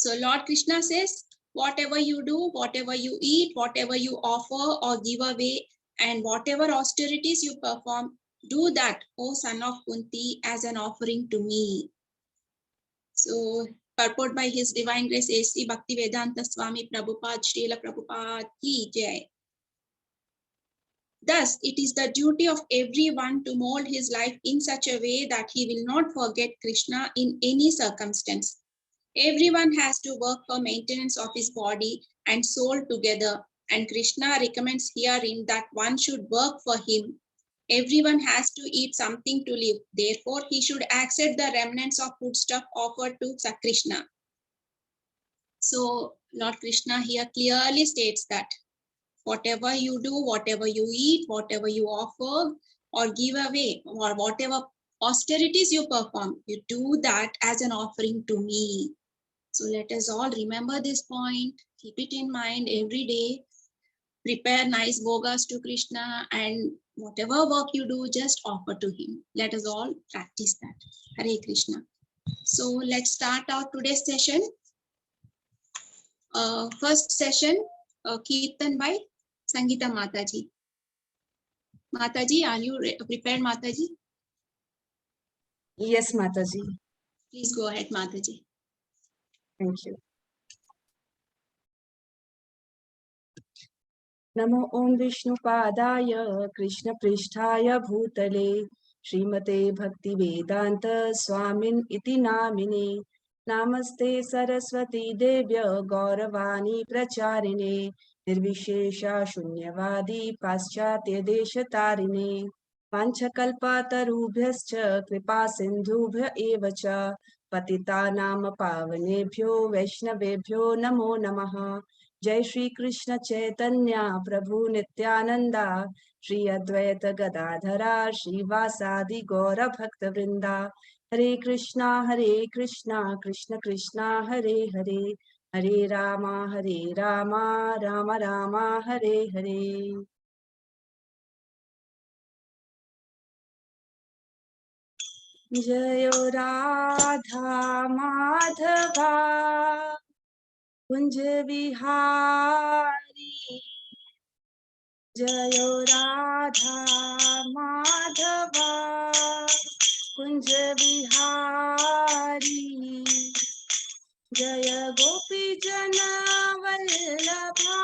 So Lord Krishna says, whatever you do, whatever you eat, whatever you offer or give away, and whatever austerities you perform, do that, O son of Kunti, as an offering to me. So, purport by His Divine Grace A.C. Bhaktivedanta Swami Prabhupada, Srila Prabhupada Ki Jai. Thus, it is the duty of everyone to mold his life in such a way that he will not forget Krishna in any circumstance. Everyone has to work for maintenance of his body and soul together, and Krishna recommends herein that one should work for him. Everyone has to eat something to live. Therefore, he should accept the remnants of foodstuff offered to Krishna. So, Lord Krishna here clearly states that whatever you do, whatever you eat, whatever you offer or give away, or whatever austerities you perform, you do that as an offering to me. So let us all remember this point, keep it in mind every day, prepare nice bhogas to Krishna, and whatever work you do, just offer to him. Let us all practice that. Hare Krishna. So let's start our today's session. First session, Kirtan by Sangeeta Mataji. Mataji, are you prepared, Mataji? Yes, Mataji. Please go ahead, Mataji. Thank you. Namo Om Vishnupadaya Krishna Pristhaya Bhutale Srimate Bhakti Vedanta Swamin Iti Namine Namaste Saraswati Devya Gauravani Pracharine Nirvishesha Shunyavadi Paschatya Deshatarine Panchakalpatarubhyascha Kripa Sindhubhya Evacha Patitanam Pavanebhyo Vaishnavebhyo Namo Namaha. जय श्री कृष्ण चैतन्य प्रभु नित्यानंदा श्री अद्वैत गदाधरा श्रीवासादि गौर भक्त वृंदा हरे कृष्णा कृष्ण कृष्णा हरे हरे हरे रामा राम रामा हरे हरे जयो राधा माधवा कुंज विहारी जयो राधा माधवा कुंज विहारी जय गोपी जन वल्लभा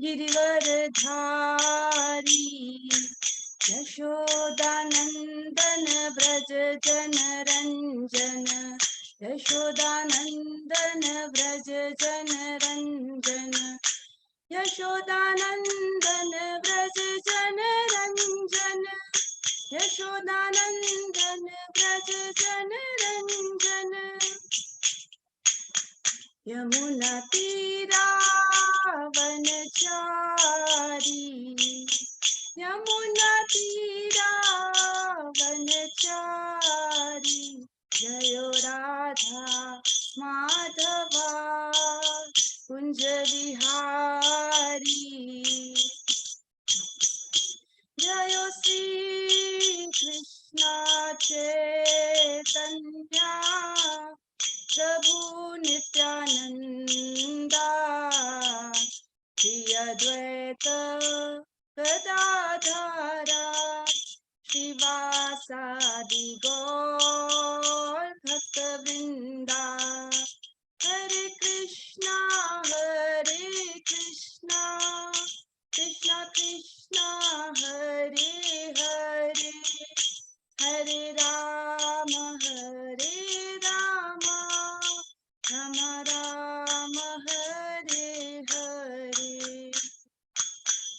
गिरिवरधारी यशोदानंदन व्रज जन रंजन यशोदानंदन व्रज जन रंजन यशोदानंदन व्रज जन रंजन यशोदानंदन व्रज जन रंजन यमुना तीरावनचारी यमुना तीरावनचारी जयो राधा माधवा कुंज विहारी जयो श्री कृष्ण चैतन्य प्रभु नित्यानंदा श्री अद्वैत गदाधरा श्रीवासादि गौर भक्त वृंदा हरे कृष्णा कृष्णा कृष्णा हरे हरे हरे राम राम राम हरे हरे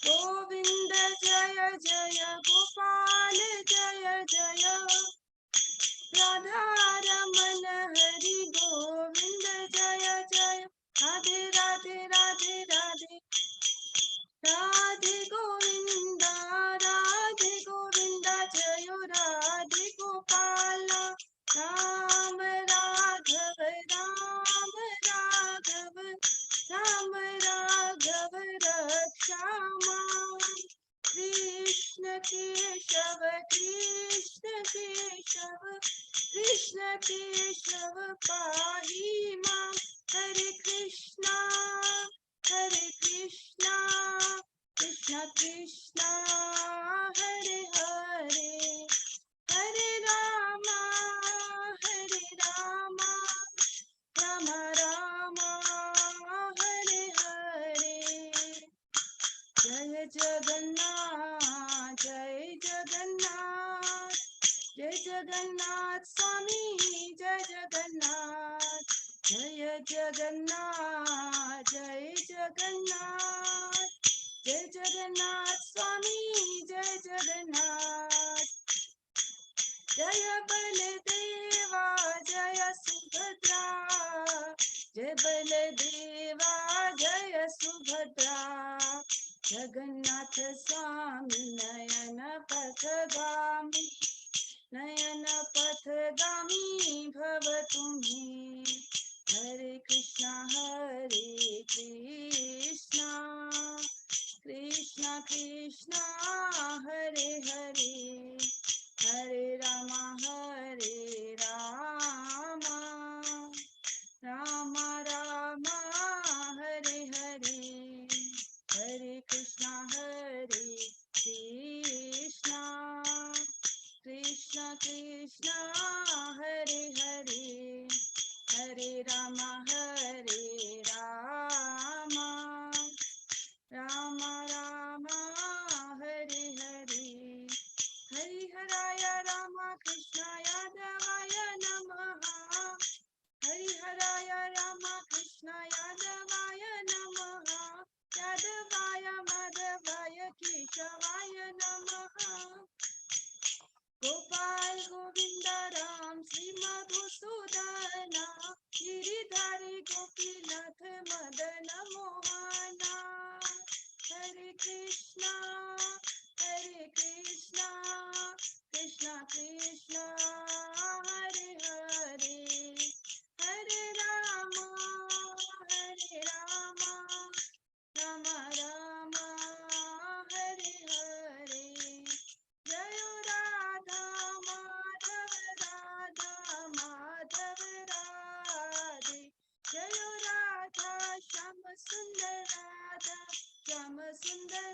गोविंद जय जय गोपाल जय जय राधा रमन हरि गोविंद जय जय राधे राधे राधे राधे राधे गोविंदा जय राधे गोपाल राम राघव राम राघव रक्षामा कृष्ण केशव कृष्ण कृष्ण केशव पाहि मां हरे कृष्णा कृष्ण कृष्ण हरे हरे हरे रामा राम राम हरे हरे जय जगन्नाथ जय जगन्नाथ स्वामी जय जगन्नाथ जय जगन्नाथ जय जगन्नाथ स्वामी जय जगन्नाथ जय बलदेवा जय सुभद्रा जय बलदेवा जय सुभद्रा जगन्नाथ स्वामी नयन पथगामी भव तुम्हें हरे कृष्णा कृष्णा कृष्णा हरे हरे हरे रामा राम राम हरे हरे हरे कृष्णा कृष्णा कृष्णा हरे हरे हरे रामा राम राम हरे हरे हरिहराय रामकृष्णाय देवाय नमः हरिहराय रामकृष्णाय देवाय नमः यादवाय माधवाय केशवाय नमः गोपाल गोविंद राम श्री मधुसूदन गिरिधारी गोपीनाथ मदन मोहना हरे कृष्णा कृष्णा कृष्णा हरे हरे हरे राम राम राम हरे हरे जय राधा माधव राधे जय राधा श्याम सुंदर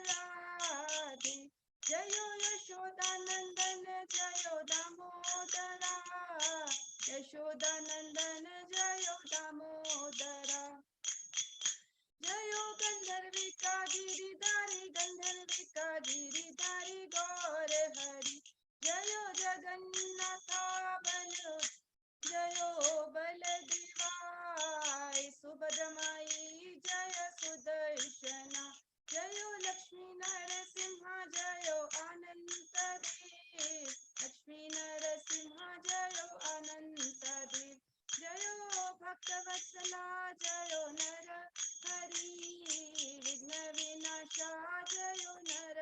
राधे जय यशोदानंदन जय दामोदरा यशोदानंदन जय दामोदरा जयो गंधर्विका गिरिधारी गौर हरि जयो जगन्नाथ जयो बलदेवाय सुभद्रमाई जय सुदर्शना जयो लक्ष्मी नरसिंह जयो अनंत देव लक्ष्मी नरसिंह जयो अनंत देव जयो भक्तवत्सला जयो नर हरि विघ्न विनाशा जयो नर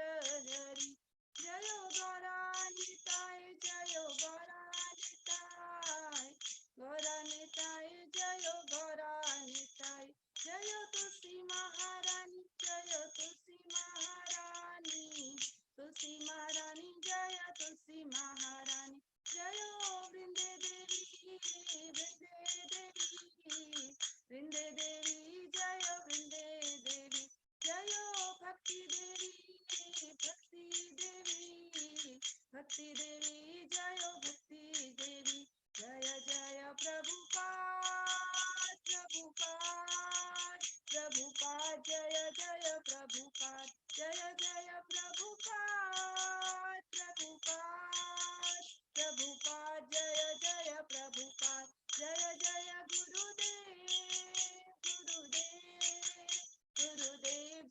हरि जयो गौरानिताय जयो गौरानिताय जयो गौरानिताय जयो तुलसी महारानी जयो तुलसी महारानी जय तुलसी महारानी जयो वृंदे देवी वृंदे देवी जय वृंदे देवी जयो भक्ति देवी भक्ति देवी जयो भक्ति देवी जय जय प्रभुपाद जय जय प्रभुपाद जय जय प्रभुपाद जय जय प्रभुपाद जय जय गुरुदेव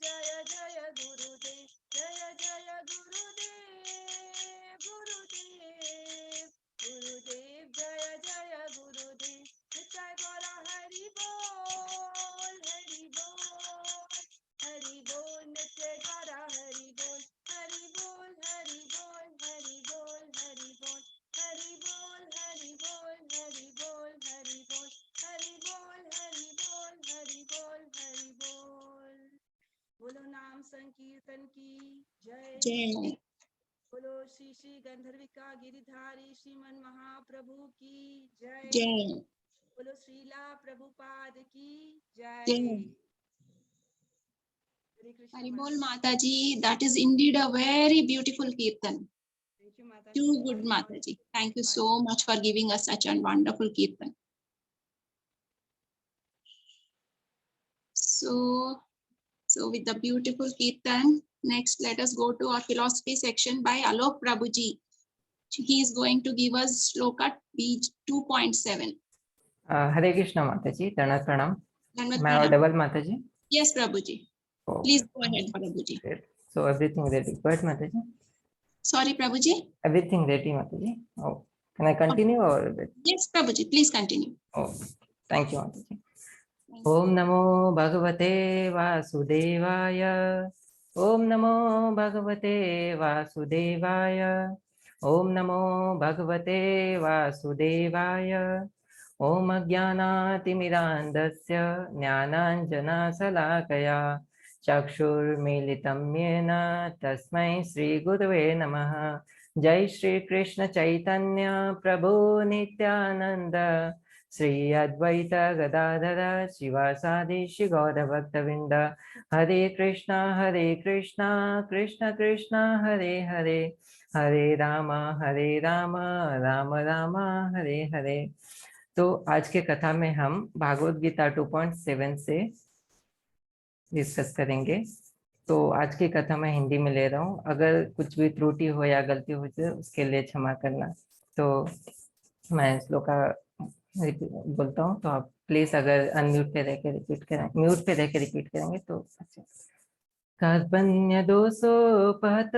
जय जय गुरुदेव जय जय गुरुदेव जय जय गुरुदेव निताय गौरा हरि बोल नित्य गौरा हरि बोल हरि बोल हरि बोल हरि बोल हरि बोल हरि बोल हरि बोल हरि बोल हरि बोल हरि बोल हरि बोल हरि बोल हरि बोल बोलो नाम संकीर्तन की जय जय बोलो श्री श्री गंधर्विका गिरिधारी श्रीमन महाप्रभु की जय। जय बोलो श्रीला प्रभुपाद की जय। जय। Hare Krishna Haribol Mataji, that is indeed a very beautiful kirtan. Thank you माता Too good Mataji. Thank you so much for giving us such a wonderful kirtan. So with the beautiful kirtan, next let us go to our philosophy section by Alok Prabhuji. He is going to give us shloka Beej 2.7. हरे कृष्ण माता जी, तरणत प्रणाम। Dhanvat मैं pranam. Audible माता जी? Yes, Prabhuji. Please go ahead, Prabhuji. So everything ready. Go ahead, माता जी. Sorry, Prabhuji. Everything ready, माता जी. Oh, can I continue or? Yes, Prabhuji. Please continue. Oh, thank you, माता जी. ओम नमो भगवते वासुदेवाय। ओम नमो भगवते वासुदेवाय। ओम नमो भगवते वासुदेवाय। ओम अज्ञानातिमिरान्धस्य ज्ञानाञ्जनशलाकया चक्षुर्मीलितं येन तस्मै श्रीगुरवे नमः। जय श्री कृष्ण चैतन्य प्रभु नित्यानंद श्री अद्वैत गदाधर शिवासादि श्री गौरभक्तवृंद। हरे कृष्णा कृष्ण कृष्ण हरे हरे, हरे राम राम राम हरे हरे। तो आज के कथा में हम भागवत गीता 2.7 से डिस्कस करेंगे। तो आज की कथा मैं हिंदी में ले रहा हूँ, अगर कुछ भी त्रुटि हो या गलती हो तो उसके लिए क्षमा करना। तो मैं श्लोक बोलता हूँ, तो आप प्लीज अगर अनम्यूट पे रह के रिपीट करें, म्यूट पे रह के रिपीट करेंगे तो अच्छा। कर्पण्य दोषोपहत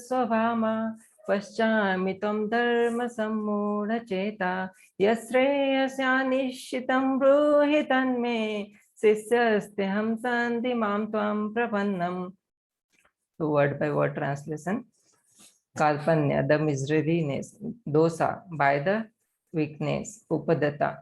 स्वभामा पश्चामि त्वं धर्म सम्मूढ़ चेता यश्रेयस्यानिश्चितं ब्रूहि तन्मे शिष्यस्तेऽहं सन्धि मां त्वां प्रपन्नम्। तो वर्ड बाय वर्ड ट्रांसलेशन। कार्पण्य, the miserliness. Dosa, by the weakness. Upadata,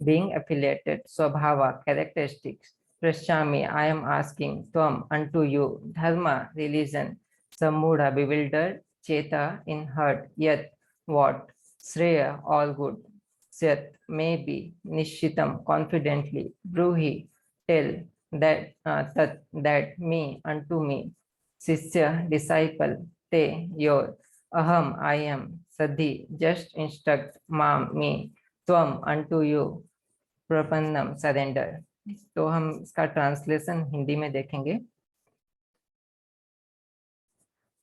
being affiliated. Swabhava, characteristics. Prashyami, I am asking. Tvam, unto you. Dharma, religion. Samudha, bewildered. Cheta, in heart. Yat, what? Shreya, all good. Syat, maybe. Nishitam, confidently. Bruhi, tell. That, that, me, unto me. Sisya, disciple. Te, your. Aham, I am. Sadhi, just instruct. Mam, me. Tvam, unto you. प्रपन्नम, surrender. तो हम इसका translation Hindi में देखेंगे।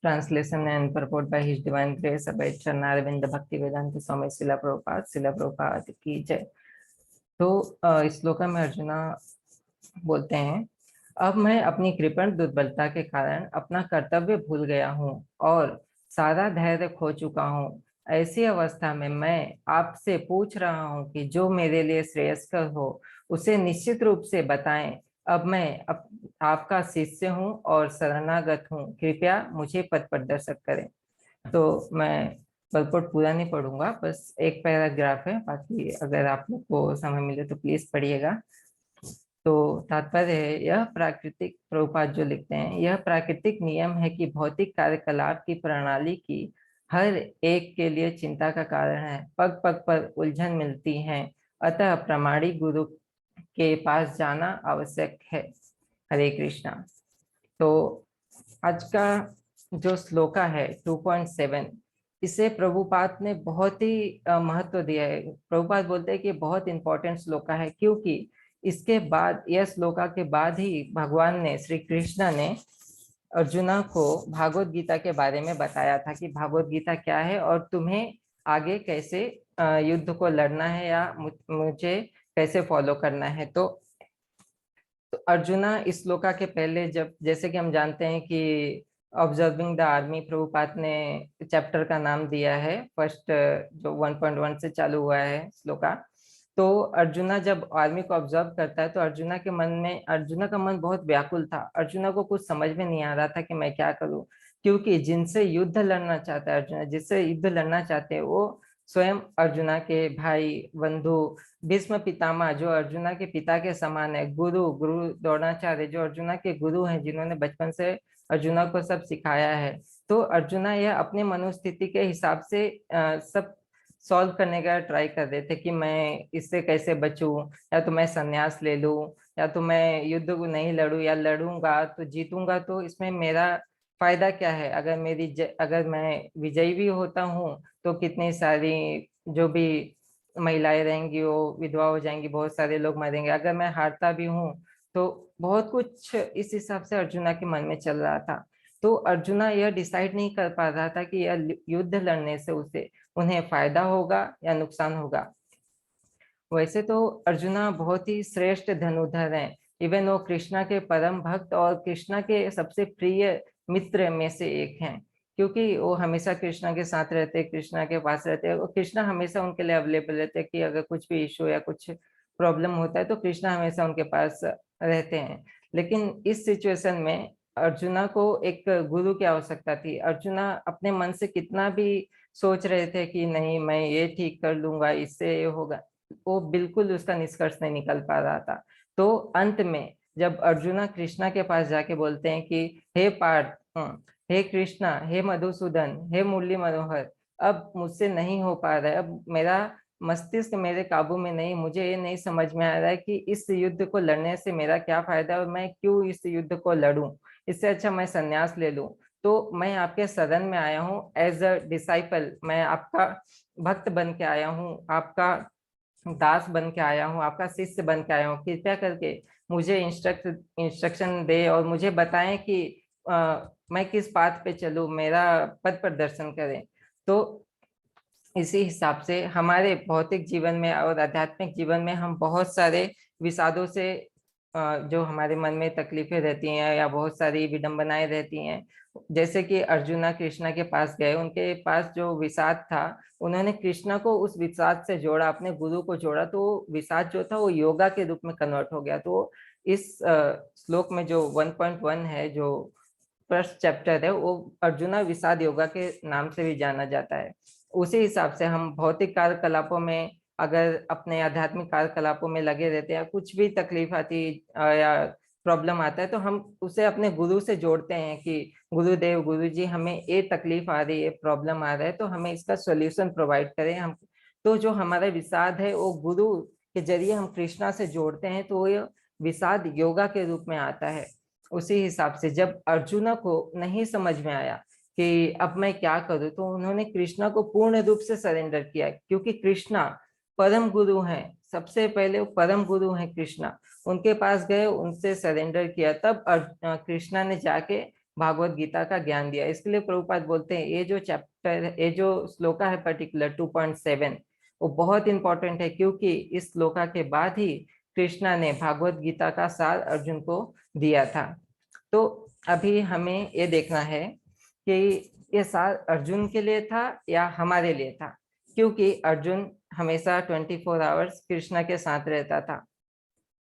Translation and purport by his divine grace अबैट Charanaravinda Bhaktivedanta स्वामी शिला प्रभुपाद की जय। तो इस श्लोक में अर्जुना बोलते हैं, अब मैं अपनी कृपण दुर्बलता के कारण अपना कर्तव्य भूल गया हूँ और सारा धैर्य खो चुका हूँ। ऐसी अवस्था में मैं आपसे पूछ रहा हूँ कि जो मेरे लिए श्रेयस्कर हो उसे निश्चित रूप से बताएं। अब मैं आपका शिष्य हूँ और शरणागत हूँ, कृपया मुझे पथ प्रदर्शक करें। तो मैं पलपट पूरा नहीं पढ़ूंगा, बस एक पैराग्राफ है, बाकी अगर आप लोग को समय मिले तो प्लीज पढ़िएगा। तो तात्पर्य है, यह प्राकृतिक, प्रभुपाद जो लिखते हैं, यह प्राकृतिक नियम है कि भौतिक कार्यकलाप की प्रणाली की हर एक के लिए चिंता का कारण है, पग पग पर उलझन मिलती है, अतः प्रामाणिक गुरु के पास जाना आवश्यक है। हरे कृष्णा। तो आज का जो श्लोका है 2.7, इसे प्रभुपाद ने बहुत ही महत्व दिया है। प्रभुपाद बोलते हैं कि बहुत इंपॉर्टेंट श्लोका है, क्योंकि इसके बाद, यह श्लोका के बाद ही भगवान ने, श्री कृष्ण ने अर्जुना को भागवत गीता के बारे में बताया था कि भागवत गीता क्या है और तुम्हें आगे कैसे युद्ध को लड़ना है या मुझे कैसे फॉलो करना है। तो अर्जुना इस श्लोका के पहले, जब जैसे कि हम जानते हैं कि ऑब्जर्विंग द आर्मी, प्रभुपाद ने चैप्टर का नाम दिया है, फर्स्ट जो 1.1 से चालू हुआ है श्लोका। तो अर्जुना जब आर्मी को ऑब्जर्व करता है तो अर्जुना का मन बहुत व्याकुल था। अर्जुना को कुछ समझ में नहीं आ रहा था कि मैं क्या करूं, क्योंकि जिनसे युद्ध लड़ना चाहता है अर्जुना, जिससे युद्ध लड़ना चाहते हैं वो स्वयं अर्जुना के भाई बंधु भीष्म पितामह, जो अर्जुना के पिता के समान है, गुरु द्रोणाचार्य, जो अर्जुना के गुरु हैं, जिन्होंने बचपन से अर्जुना को सब सिखाया है, तो अर्जुना यह अपने मनोस्थिति के हिसाब से सब सॉल्व करने का ट्राई कर रहे थे कि मैं इससे कैसे बचूं, या तो मैं संन्यास ले लूं, या तो मैं युद्ध को नहीं लड़ूं, या लड़ूंगा तो जीतूंगा तो इसमें मेरा फायदा क्या है। अगर मैं विजयी भी होता हूँ तो कितनी सारी जो भी महिलाएं रहेंगी वो विधवा हो जाएंगी, बहुत सारे लोग मरेंगे। अगर मैं हारता भी हूँ तो बहुत कुछ इस हिसाब से अर्जुना के मन में चल रहा था। तो अर्जुना यह डिसाइड नहीं कर पा रहा था कि यह युद्ध लड़ने से उसे उन्हें फायदा होगा या नुकसान होगा। वैसे तो अर्जुना बहुत ही श्रेष्ठ धनुर्धर हैं। इवन वो कृष्णा के परम भक्त और कृष्णा के सबसे प्रिय मित्र में से एक हैं, क्योंकि वो हमेशा कृष्णा के साथ रहते, कृष्णा के पास रहते हैं। और कृष्णा हमेशा उनके लिए अवेलेबल रहते हैं कि अगर कुछ भी इशू या कुछ प्रॉब्लम होता है तो कृष्णा हमेशा उनके पास रहते हैं। लेकिन इस सिचुएशन में अर्जुना को एक गुरु की आवश्यकता थी। अर्जुना अपने मन से कितना भी सोच रहे थे कि नहीं मैं ये ठीक कर लूंगा, इससे ये होगा, वो बिल्कुल उसका निष्कर्ष नहीं निकल पा रहा था। तो अंत में जब अर्जुना कृष्णा के पास जाके बोलते हैं कि हे पार्थ, हे कृष्णा, हे मधुसूदन, हे मुरली मनोहर, अब मुझसे नहीं हो पा रहा है, अब मेरा मस्तिष्क मेरे काबू में नहीं, मुझे ये नहीं समझ में आ रहा है कि इस युद्ध को लड़ने से मेरा क्या फायदा है और मैं क्यों इस युद्ध को लड़ूं, इससे अच्छा मैं संन्यास ले लूं। तो मैं आपके सदन में आया हूँ एज अ डिसाइपल, मैं आपका भक्त बन के आया हूँ, आपका दास बन के आया हूँ, आपका शिष्य बन के आया हूँ। कृपया करके मुझे इंस्ट्रक्शन दे और मुझे बताएं कि मैं किस पाथ पे चलूं, मेरा पद प्रदर्शन करें। तो इसी हिसाब से हमारे भौतिक जीवन में और आध्यात्मिक जीवन में हम बहुत सारे विषादों से जो हमारे मन में तकलीफें रहती हैं या बहुत सारी विडंबनाएं रहती हैं, जैसे कि अर्जुना कृष्णा के पास गए, उनके पास जो विषाद था, उन्होंने कृष्णा को उस विषाद से जोड़ा, अपने गुरु को जोड़ा, तो विषाद जो था वो योगा के रूप में कन्वर्ट हो गया। तो इस श्लोक में जो 1.1 है, जो फर्स्ट चैप्टर है, वो अर्जुना विषाद योगा के नाम से भी जाना जाता है। उसी हिसाब से हम भौतिक कार्यकलापों में अगर अपने आध्यात्मिक कार्यकलापों में लगे रहते हैं, कुछ भी तकलीफ आती या प्रॉब्लम आता है तो हम उसे अपने गुरु से जोड़ते हैं कि गुरुदेव, गुरुजी, हमें ये तकलीफ आ रही है, प्रॉब्लम आ रहा है, तो हमें इसका सॉल्यूशन प्रोवाइड करें हम। तो जो हमारा विषाद है वो गुरु के जरिए हम कृष्णा से जोड़ते हैं, तो ये विषाद योगा के रूप में आता है। उसी हिसाब से जब अर्जुना को नहीं समझ में आया कि अब मैं क्या करूं, तो उन्होंने कृष्णा को पूर्ण रूप से सरेंडर किया, क्योंकि कृष्णा परम गुरु हैं। सबसे पहले वो परम गुरु हैं कृष्णा, उनके पास गए, उनसे सरेंडर किया, तब कृष्णा ने जाके भागवत गीता का ज्ञान दिया। इसके लिए प्रभुपाद बोलते हैं ये जो चैप्टर, ये जो श्लोका है पर्टिकुलर 2.7, वो बहुत इंपॉर्टेंट है, क्योंकि इस श्लोका के बाद ही कृष्णा ने भागवत गीता का सार अर्जुन को दिया था। तो अभी हमें ये देखना है कि ये सार अर्जुन के लिए था या हमारे लिए था, क्योंकि अर्जुन हमेशा 24 आवर्स कृष्णा के साथ रहता था।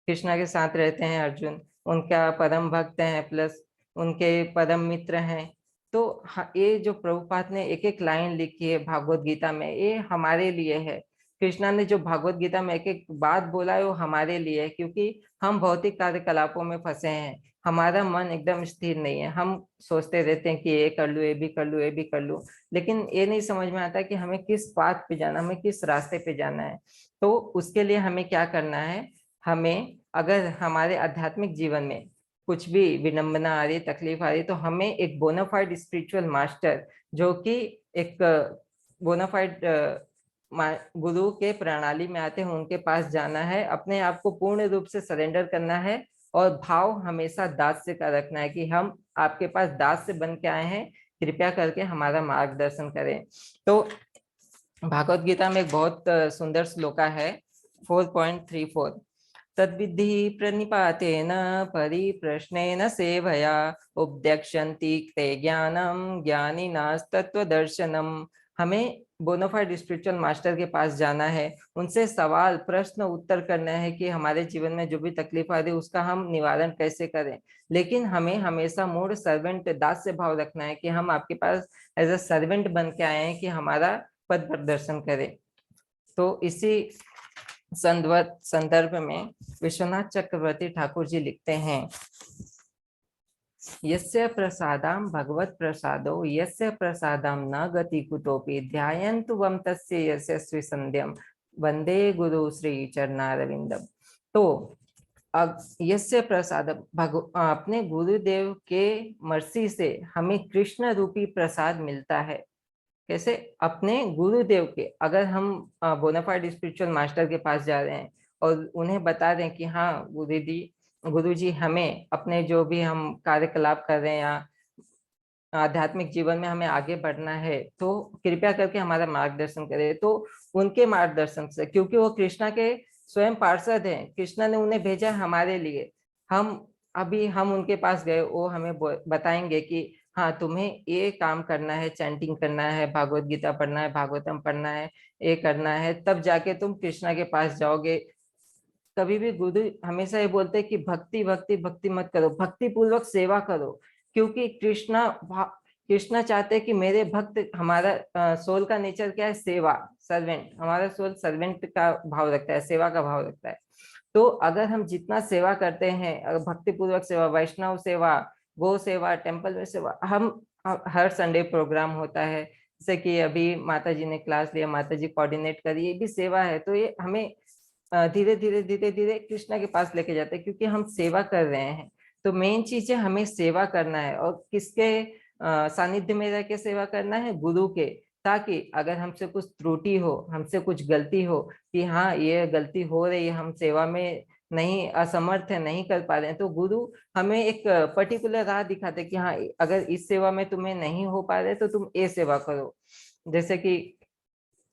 कृष्णा के साथ रहते हैं अर्जुन, उनका परम भक्त हैं, प्लस उनके परम मित्र हैं। तो ये जो प्रभुपाद ने एक एक लाइन लिखी है भागवत गीता में, ये हमारे लिए है। कृष्णा ने जो भागवत गीता में एक एक बात बोला है वो हमारे लिए है, क्योंकि हम भौतिक कार्यकलापों में फंसे हैं, हमारा मन एकदम स्थिर नहीं है, हम सोचते रहते हैं कि ये कर लूँ, ये भी कर लूँ, ये भी कर लूँ, लेकिन ये नहीं समझ में आता कि हमें किस पाथ पे जाना, हमें किस रास्ते पे जाना है। तो उसके लिए हमें क्या करना है, हमें अगर हमारे आध्यात्मिक जीवन में कुछ भी विडंबना आ रही, तकलीफ आ रही, तो हमें एक बोनाफाइड स्पिरिचुअल मास्टर, जो कि एक बोनाफाइड गुरु के प्रणाली में आते हैं, उनके पास जाना है, अपने आप को पूर्ण रूप से सरेंडर करना है, और भाव हमेशा दास्य का रखना है कि हम आपके पास दास से बन के आए हैं, कृपया करके हमारा मार्गदर्शन करें। तो भागवत गीता में एक बहुत सुंदर श्लोका है 4.34, तद्विद्धि प्रणिपातेन परिप्रश्नेन सेवया उपदेक्षन्ति ते ज्ञानम ज्ञानिनास्तत्वदर्शनम। हमें बोनाफाइड स्पिरिचुअल मास्टर के पास जाना है, उनसे सवाल प्रश्न उत्तर करना है कि हमारे जीवन में जो भी तकलीफ आ रही है उसका हम निवारण कैसे करें, लेकिन हमें हमेशा मूड सर्वेंट, दास से भाव रखना है कि हम आपके पास एज अ सर्वेंट बन के आए हैं कि हमारा पद प्रदर्शन करें। तो इसी संदर्भ में विश्वनाथ चक्रवर्ती ठाकुर जी लिखते हैं, यस्य प्रसादां भगवत प्रसादो यस्य प्रसादां न गति कुतोपि ध्यायन्तु वम तस्य यशस्वी संध्यम वंदे गुरु श्री चरणारविंदम। तो यस्य प्रसाद अपने गुरुदेव के मर्सी से हमें कृष्ण रूपी प्रसाद मिलता है। कैसे? अपने गुरुदेव के, अगर हम बोनाफाइड स्पिरिचुअल मास्टर के पास जा रहे हैं और उन्हें बता दें कि हाँ गुरुजी हमें अपने जो भी हम कार्यकलाप कर रहे हैं या आध्यात्मिक जीवन में हमें आगे बढ़ना है, तो कृपया करके हमारा मार्गदर्शन करें। तो उनके मार्गदर्शन से, क्योंकि वो कृष्णा के स्वयं पार्षद हैं, कृष्णा ने उन्हें भेजा हमारे लिए। हम उनके पास गए, वो हमें बताएंगे कि हाँ तुम्हें ये काम करना है, चैंटिंग करना है, भागवत गीता पढ़ना है, भागवतम पढ़ना है, ये करना है, तब जाके तुम कृष्णा के पास जाओगे। कभी भी गुरु हमेशा ये बोलते हैं कि भक्ति भक्ति भक्ति मत करो, भक्ति पूर्वक सेवा करो, क्योंकि कृष्णा चाहते हैं कि मेरे भक्त, हमारा सोल का नेचर क्या है? सेवा, सर्वेंट। हमारा सोल सर्वेंट का भाव रखता है, सेवा का भाव रखता है। तो अगर हम जितना सेवा करते हैं, भक्ति पूर्वक सेवा, वैष्णव सेवा, गो सेवा, टेम्पल में सेवा, हम हर संडे प्रोग्राम होता है, जैसे कि अभी माता जी ने क्लास लिया, माता जी कोऑर्डिनेट करी, ये भी सेवा है। तो ये हमें धीरे धीरे कृष्णा के पास लेके जाते हैं, क्योंकि हम सेवा कर रहे हैं। तो मेन चीज है हमें सेवा करना है, और किसके सानिध्य में रह के सेवा करना है? गुरु के। ताकि अगर हमसे कुछ त्रुटि हो, हमसे कुछ गलती हो कि हाँ ये गलती हो रही है, हम सेवा में नहीं, असमर्थ है, नहीं कर पा रहे हैं, तो गुरु हमें एक पर्टिकुलर राह दिखाते कि हाँ अगर इस सेवा में तुम्हें नहीं हो पा रहे तो तुम ये सेवा करो। जैसे कि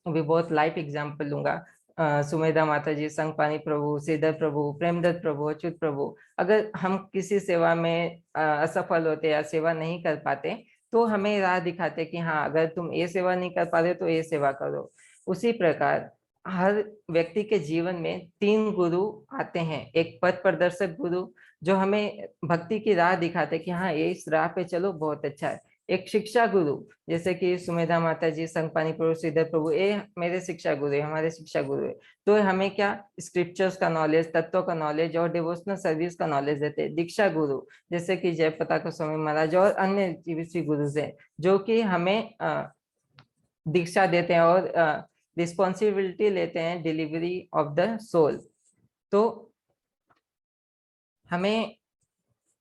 अभी बहुत लाइव एग्जाम्पल लूंगा, सुमेधा माता जी, संगपानी प्रभु, श्रीधर प्रभु, प्रेमदत्त प्रभु, अच्युत प्रभु, अगर हम किसी सेवा में असफल होते या सेवा नहीं कर पाते, तो हमें राह दिखाते कि हाँ अगर तुम ये सेवा नहीं कर पा रहे तो ये सेवा करो। उसी प्रकार हर व्यक्ति के जीवन में 3 गुरु आते हैं। एक पथ प्रदर्शक गुरु जो हमें भक्ति की राह दिखाते कि हाँ ये इस राह पे चलो, बहुत अच्छा है। एक शिक्षा गुरु, जैसे कि सुमेधा माता जी, संगपानी प्रभु, श्रीधर प्रभु, ये मेरे शिक्षा गुरु है, हमारे शिक्षा गुरु है। तो हमें क्या? स्क्रिप्चर्स का नॉलेज, तत्वों का नॉलेज और डिवोशनल सर्विस का नॉलेज देते हैं। दीक्षा गुरु जैसे कि जय पताका स्वामी महाराज और अन्य जीवित गुरु हैं, जो कि हमें दीक्षा देते हैं और रिस्पॉन्सिबिलिटी लेते हैं डिलीवरी ऑफ द सोल। तो हमें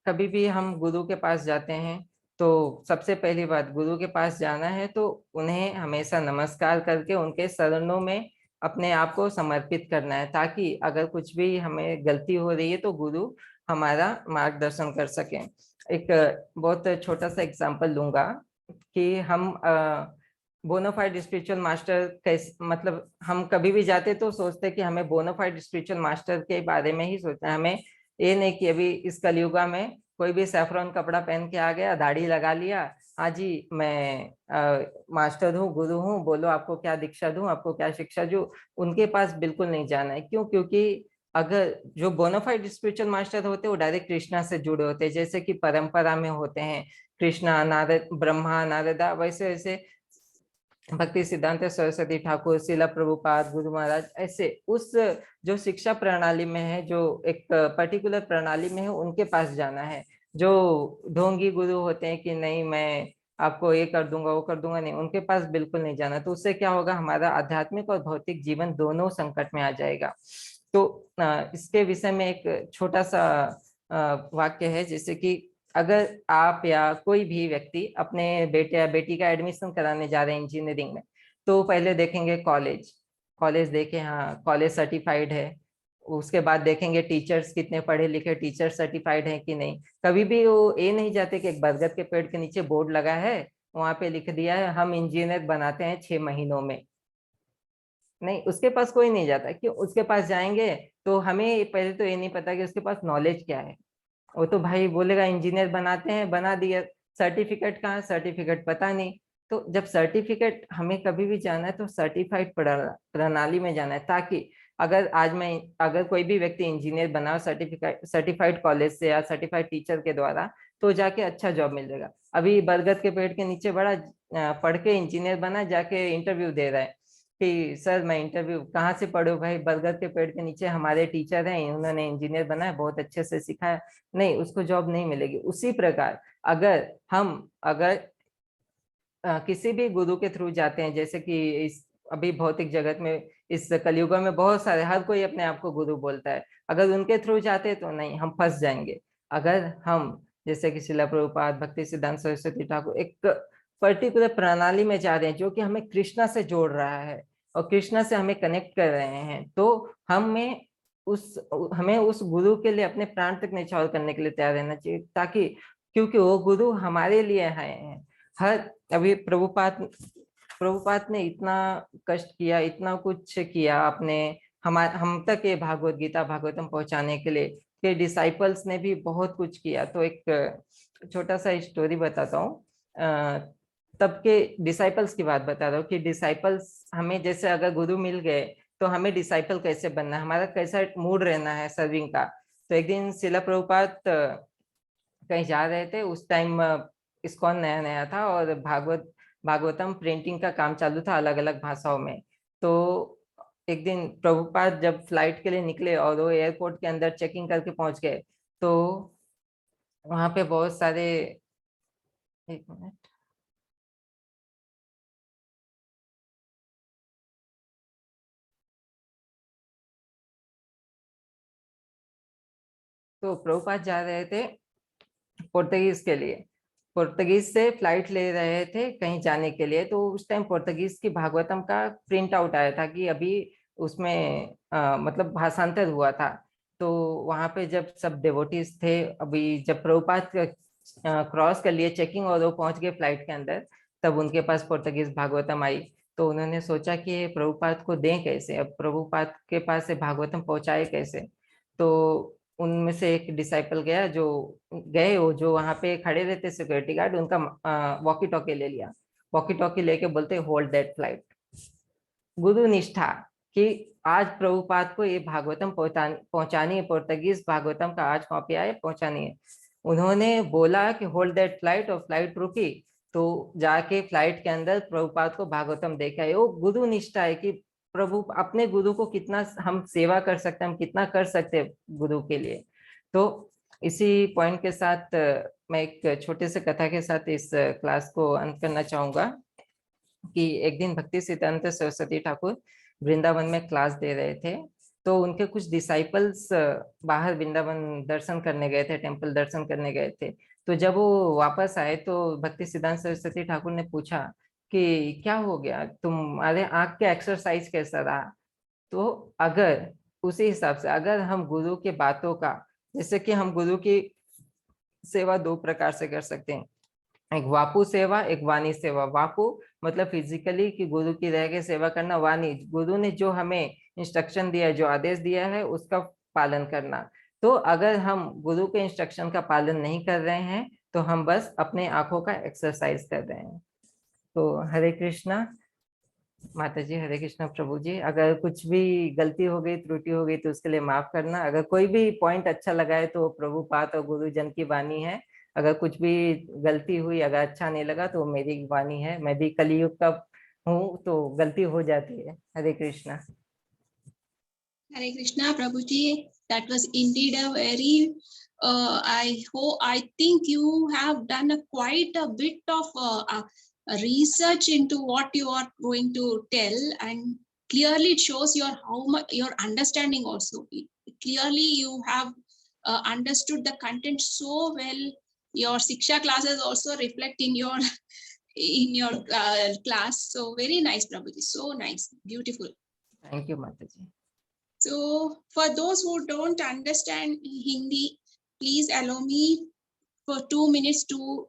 कभी भी हम गुरु के पास जाते हैं तो सबसे पहली बात, गुरु के पास जाना है तो उन्हें हमेशा नमस्कार करके उनके चरणों में अपने आप को समर्पित करना है, ताकि अगर कुछ भी हमें गलती हो रही है तो गुरु हमारा मार्गदर्शन कर सकें। एक बहुत छोटा सा एग्जांपल लूंगा कि हम बोनाफाइड स्पिरिचुअल मास्टर कैसे, मतलब हम कभी भी जाते तो सोचते कि हमें बोनाफाइड स्पिरिचुअल मास्टर के बारे में ही सोचना है। हमें ये नहीं कि अभी इस कलयुगा में कोई भी सैफरॉन कपड़ा पहन के आ गया, दाढ़ी लगा लिया, हाँ जी मैं मास्टर हूँ, गुरु हूँ, बोलो आपको क्या दीक्षा दूं, आपको क्या शिक्षा दूं। उनके पास बिल्कुल नहीं जाना है। क्यों? क्योंकि अगर जो बोनाफाइड स्पिरिचुअल मास्टर होते हैं वो डायरेक्ट कृष्णा से जुड़े होते हैं, जैसे कि परंपरा में होते हैं कृष्णा, नारद, ब्रह्मा, नारदा, वैसे वैसे भक्ति सिद्धांत सरस्वती ठाकुर, शिला प्रभुपाद, गुरु महाराज, ऐसे उस जो शिक्षा प्रणाली में है, जो एक पर्टिकुलर प्रणाली में है, उनके पास जाना है। जो ढोंगी गुरु होते हैं कि नहीं मैं आपको ये कर दूंगा वो कर दूंगा, नहीं, उनके पास बिल्कुल नहीं जाना। तो उससे क्या होगा? हमारा आध्यात्मिक और भौतिक जीवन दोनों संकट में आ जाएगा। तो इसके विषय में एक छोटा सा वाक्य है, जैसे कि अगर आप या कोई भी व्यक्ति अपने बेटे या बेटी का एडमिशन कराने जा रहे हैं इंजीनियरिंग में, तो पहले देखेंगे कॉलेज, कॉलेज देखें हाँ कॉलेज सर्टिफाइड है। उसके बाद देखेंगे टीचर्स कितने पढ़े लिखे टीचर सर्टिफाइड हैं कि नहीं। कभी भी वो ये नहीं जाते कि एक बरगद के पेड़ के नीचे बोर्ड लगा है, वहां पे लिख दिया है हम इंजीनियर बनाते हैं 6 महीनों में। नहीं, उसके पास कोई नहीं जाता। क्यों? उसके पास जाएंगे तो हमें पहले तो ये नहीं पता कि उसके पास नॉलेज क्या है। वो तो भाई बोलेगा इंजीनियर बनाते हैं, बना दिया, सर्टिफिकेट कहाँ? सर्टिफिकेट पता नहीं। तो जब सर्टिफिकेट, हमें कभी भी जाना है तो सर्टिफाइड प्रणाली में जाना है, ताकि अगर कोई भी व्यक्ति इंजीनियर बना सर्टिफाइड कॉलेज से या सर्टिफाइड टीचर के द्वारा, तो जाके अच्छा जॉब मिल जाएगा। अभी बरगद के पेड़ के नीचे बड़ा पढ़ के इंजीनियर बना, जाके इंटरव्यू दे रहा है, कि सर मैं इंटरव्यू कहाँ से पढ़ूं भाई, बरगद के पेड़ के नीचे हमारे टीचर हैं, उन्होंने इंजीनियर बनाया, बहुत अच्छे से सिखाया, नहीं उसको जॉब नहीं मिलेगी। उसी प्रकार अगर किसी भी गुरु के थ्रू जाते हैं, जैसे कि इस अभी भौतिक जगत में इस कलयुग में बहुत सारे, हर कोई अपने आप को गुरु बोलता है, अगर उनके थ्रू जाते तो नहीं, हम फंस जाएंगे। अगर हम जैसे कि शिला प्रभुपाद, भक्ति सिद्धांत सरस्वती ठाकुर एक पर्टिकुलर प्रणाली में जा रहे हैं जो कि हमें कृष्णा से जोड़ रहा है और कृष्णा से हमें कनेक्ट कर रहे हैं, तो हमें उस गुरु के लिए अपने प्राण तक न्यौछावर करने के लिए तैयार रहना चाहिए, ताकि क्योंकि वो गुरु हमारे लिए आए हैं। हर अभी प्रभुपाद ने इतना कष्ट किया, इतना कुछ किया अपने हम तक ये भागवत गीता भागवतम पहुंचाने के लिए, के डिसाइपल्स ने भी बहुत कुछ किया। तो एक छोटा सा स्टोरी बताता हूँ, तब के डिसाइपल्स की बात बता रहा हूँ कि डिसाइपल्स हमें, जैसे अगर गुरु मिल गए तो हमें डिसाइपल कैसे बनना है, हमारा कैसा मूड रहना है सर्विंग का। तो एक दिन शिला प्रभुपाद कहीं जा रहे थे, उस टाइम इस्कॉन नया नया था और भागवतम प्रिंटिंग का काम चालू था अलग अलग भाषाओं में। तो एक दिन प्रभुपाद जब फ्लाइट के लिए निकले और वो एयरपोर्ट के अंदर चेकिंग करके पहुंच गए, तो वहां पे बहुत सारे, एक मिनट, तो प्रभुपाद जा रहे थे पुर्तगीज के लिए, पुर्तगीज से फ्लाइट ले रहे थे कहीं जाने के लिए। तो उस टाइम पुर्तगीज की भागवतम का प्रिंट आउट आया था कि अभी उसमें मतलब भाषांतर हुआ था। तो वहां पे जब सब डिवोटीज थे, अभी जब प्रभुपाद क्रॉस कर लिए चेकिंग और वो पहुंच गए फ्लाइट के अंदर, तब उनके पास पुर्तगीज भागवतम आई। तो उन्होंने सोचा कि ये प्रभुपाद को दें कैसे, अब प्रभुपाद के पास से भागवतम पहुंचाए कैसे। तो उनमें से एक डिसाइपल गया, जो गए वो जो वहां पे खड़े रहते सिक्योरिटी गार्ड, उनका वॉकी टॉकी ले लिया, वॉकी टॉकी लेके बोलते होल्ड दैट फ्लाइट। गुरु निष्ठा कि आज प्रभुपाद को ये भागवतम पहुंचानी है, पुर्तगीज भागवतम का आज कॉपी आए पहुंचानी है। उन्होंने बोला कि होल्ड दैट फ्लाइट, और फ्लाइट रुकी। तो जाके फ्लाइट के अंदर प्रभुपाद को भागवतम देखा है। वो गुरु निष्ठा है कि प्रभु अपने गुरु को कितना हम सेवा कर सकते हैं, हम कितना कर सकते हैं गुरु के लिए। तो इसी पॉइंट के साथ मैं एक छोटे से कथा के साथ इस क्लास को अंत करना चाहूंगा कि एक दिन भक्ति सिद्धांत सरस्वती ठाकुर वृंदावन में क्लास दे रहे थे। तो उनके कुछ डिसाइपल्स बाहर वृंदावन दर्शन करने गए थे, टेम्पल दर्शन करने गए थे। तो जब वो वापस आए तो भक्ति सिद्धांत सरस्वती ठाकुर ने पूछा कि क्या हो गया, तुम्हारे आंख के एक्सरसाइज कैसा रहा। तो अगर उसी हिसाब से अगर हम गुरु के बातों का, जैसे कि हम गुरु की सेवा दो प्रकार से कर सकते हैं, एक वापु सेवा, एक वाणी सेवा। वापु मतलब फिजिकली कि गुरु की रह के सेवा करना, वाणी गुरु ने जो हमें इंस्ट्रक्शन दिया है, जो आदेश दिया है उसका पालन करना। तो अगर हम गुरु के इंस्ट्रक्शन का पालन नहीं कर रहे हैं तो हम बस अपने आंखों का एक्सरसाइज कर रहे हैं। तो हरे कृष्णा माता जी, हरे कृष्णा प्रभु जी। अगर कुछ भी गलती हो गई, त्रुटि हो गई तो उसके लिए माफ करना। अगर कोई भी पॉइंट अच्छा लगा है तो प्रभुपाद और गुरुजन की वाणी है। अगर कुछ भी गलती हुई, अगर अच्छा नहीं लगा तो मेरी वाणी है। मैं भी कलयुग का हूँ तो गलती हो जाती है। हरे Krishna. Hare Krishna, Prabhuji. That was indeed a very. I think you have done quite a bit of research into what you are going to tell, and clearly it shows your understanding also. Clearly, you have understood the content so well. Your Siksha classes also reflect in your class. So very nice, Prabhuji. So nice, beautiful. Thank you, माता जी। So for those who don't understand Hindi, please allow me for 2 minutes to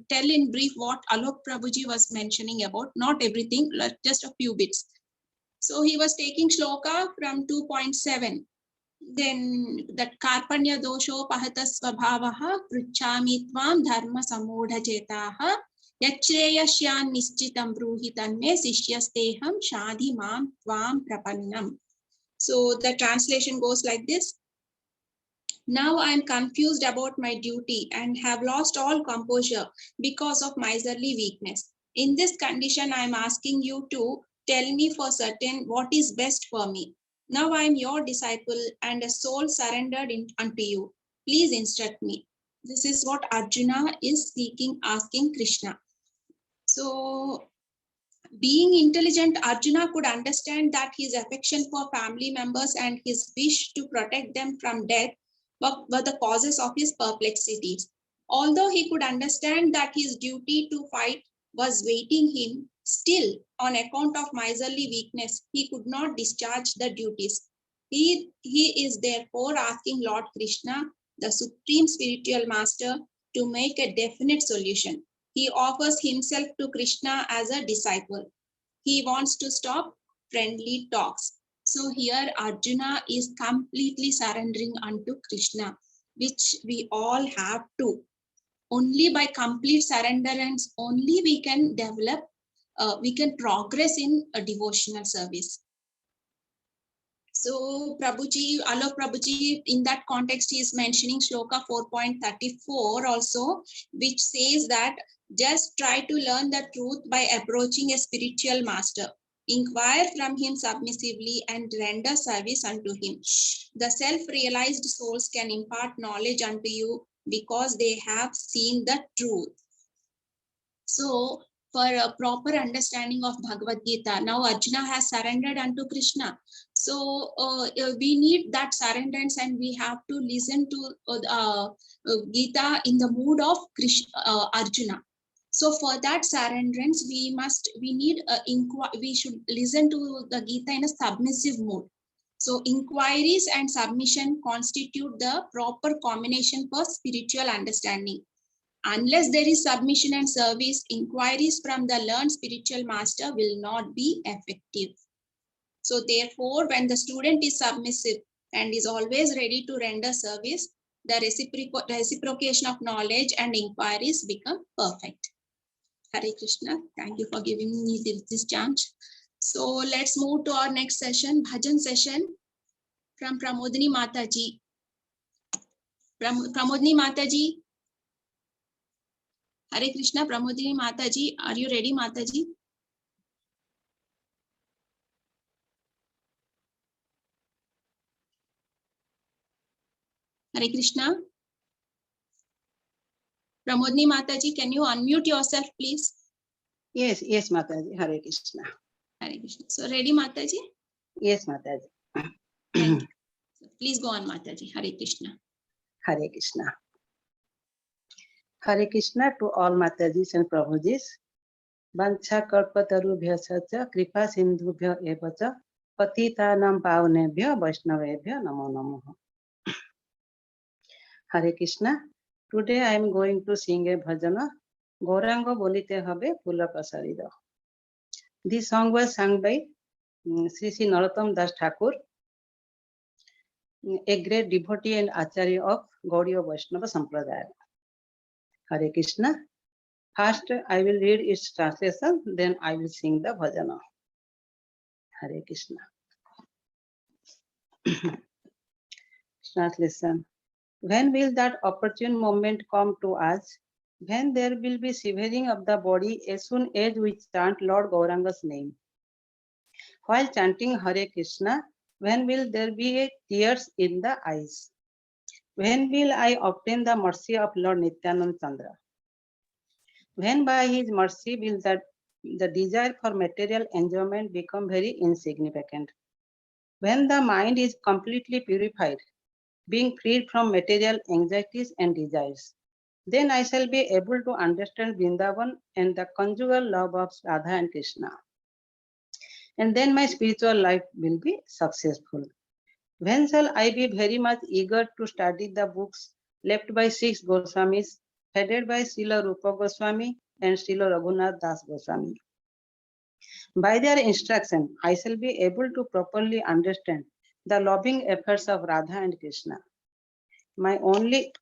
tell in brief what Alok Prabhuji was mentioning about. Not everything, just a few bits. So he was taking shloka from 2.7. Then that Karpanya dosho pahata svabhavaha pruchami tvam dharma samudha chetaha yachreyasyan nishchitam bruhitanme sishyasteham shadhi mam tvam prapannam. So the translation goes like this. Now I am confused about my duty and have lost all composure because of miserly weakness. In this condition, I am asking you to tell me for certain what is best for me. Now I am your disciple and a soul surrendered unto you. Please instruct me. This is what Arjuna is seeking, asking Krishna. So, being intelligent, Arjuna could understand that his affection for family members and his wish to protect them from death were the causes of his perplexities. Although he could understand that his duty to fight was waiting him, still, on account of miserly weakness, he could not discharge the duties. He is therefore asking Lord Krishna, the supreme spiritual master, to make a definite solution. He offers himself to Krishna as a disciple. He wants to stop friendly talks. So here Arjuna is completely surrendering unto Krishna, which we all have to. Only by complete surrenderance, only we can develop, we can progress in a devotional service. So Prabhuji, Alok Prabhuji, in that context, he is mentioning Shloka 4.34 also, which says that just try to learn the truth by approaching a spiritual master. Inquire from him submissively and render service unto him. The self-realized souls can impart knowledge unto you because they have seen the truth. So, for a proper understanding of Bhagavad Gita, now Arjuna has surrendered unto Krishna. So we need that surrenderance, and we have to listen to Gita in the mood of Krishna, Arjuna. So for that surrenderance, we should listen to the Gita in a submissive mood. So inquiries and submission constitute the proper combination for spiritual understanding. Unless there is submission and service, inquiries from the learned spiritual master will not be effective. So therefore, when the student is submissive and is always ready to render service, the reciprocation of knowledge and inquiries become perfect. Hare Krishna, thank you for giving me this chance. So let's move to our next session, bhajan session from Pramodini Mataji. Pramodini Mataji. Hare Krishna, Pramodini Mataji, are you ready, Mataji? Hare Krishna. Pramodini Mataji, can you unmute yourself, please? Yes, Mataji. Hare Krishna. Hare Krishna. So ready, Mataji? Yes, Mataji. Thank you. So please go on, Mataji. Hare Krishna. Hare Krishna. Hare Krishna to all Matajis and Prabhujis. Vancha kalpatarubhya cha kripa sindhubhya eva cha patitanam pavnebhya vaishnavebhya namo namo. Hare Krishna. Today I am going to sing a bhajana. Gauranga bolite habe pula prasarida. This song was sung by Sri Sri Narottam Das Thakur, a great devotee and acharya of Gaudiya Vaishnava Sampradaya. Hare Krishna. First, I will read its translation, then I will sing the bhajana. Hare Krishna. Translation. When will that opportune moment come to us, when there will be shivering of the body as soon as we chant Lord Gauranga's name? While chanting Hare Krishna, when will there be tears in the eyes? When will I obtain the mercy of Lord Nityananda Chandra? When by his mercy will the desire for material enjoyment become very insignificant? When the mind is completely purified, being freed from material anxieties and desires, then I shall be able to understand Vrindavan and the conjugal love of Radha and Krishna. And then my spiritual life will be successful. When shall I be very much eager to study the books left by 6 Goswamis, headed by Srila Rupa Goswami and Srila Raghunath Das Goswami? By their instruction, I shall be able to properly understand the loving affairs of Radha and Krishna. My only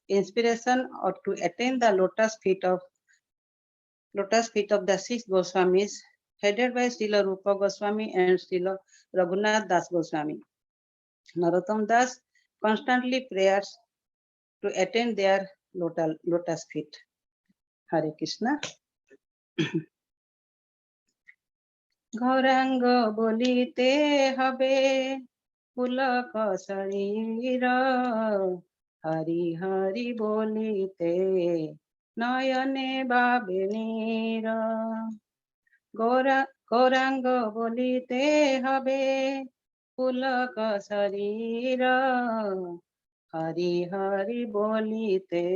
inspiration or to attain the lotus feet of the 6 Goswamis, headed by Srila Rupa Goswami and Srila Raghunath Das Goswami. Narottam Das constantly prays to attain their lotus feet. Hare Krishna. Gaurang बोलिते हबे पुलक शरीर हरि हरि बोलिते नयने बाबे नीर गौरांग बोलिते हबे पुलक शरीर हरि हरि बोलिते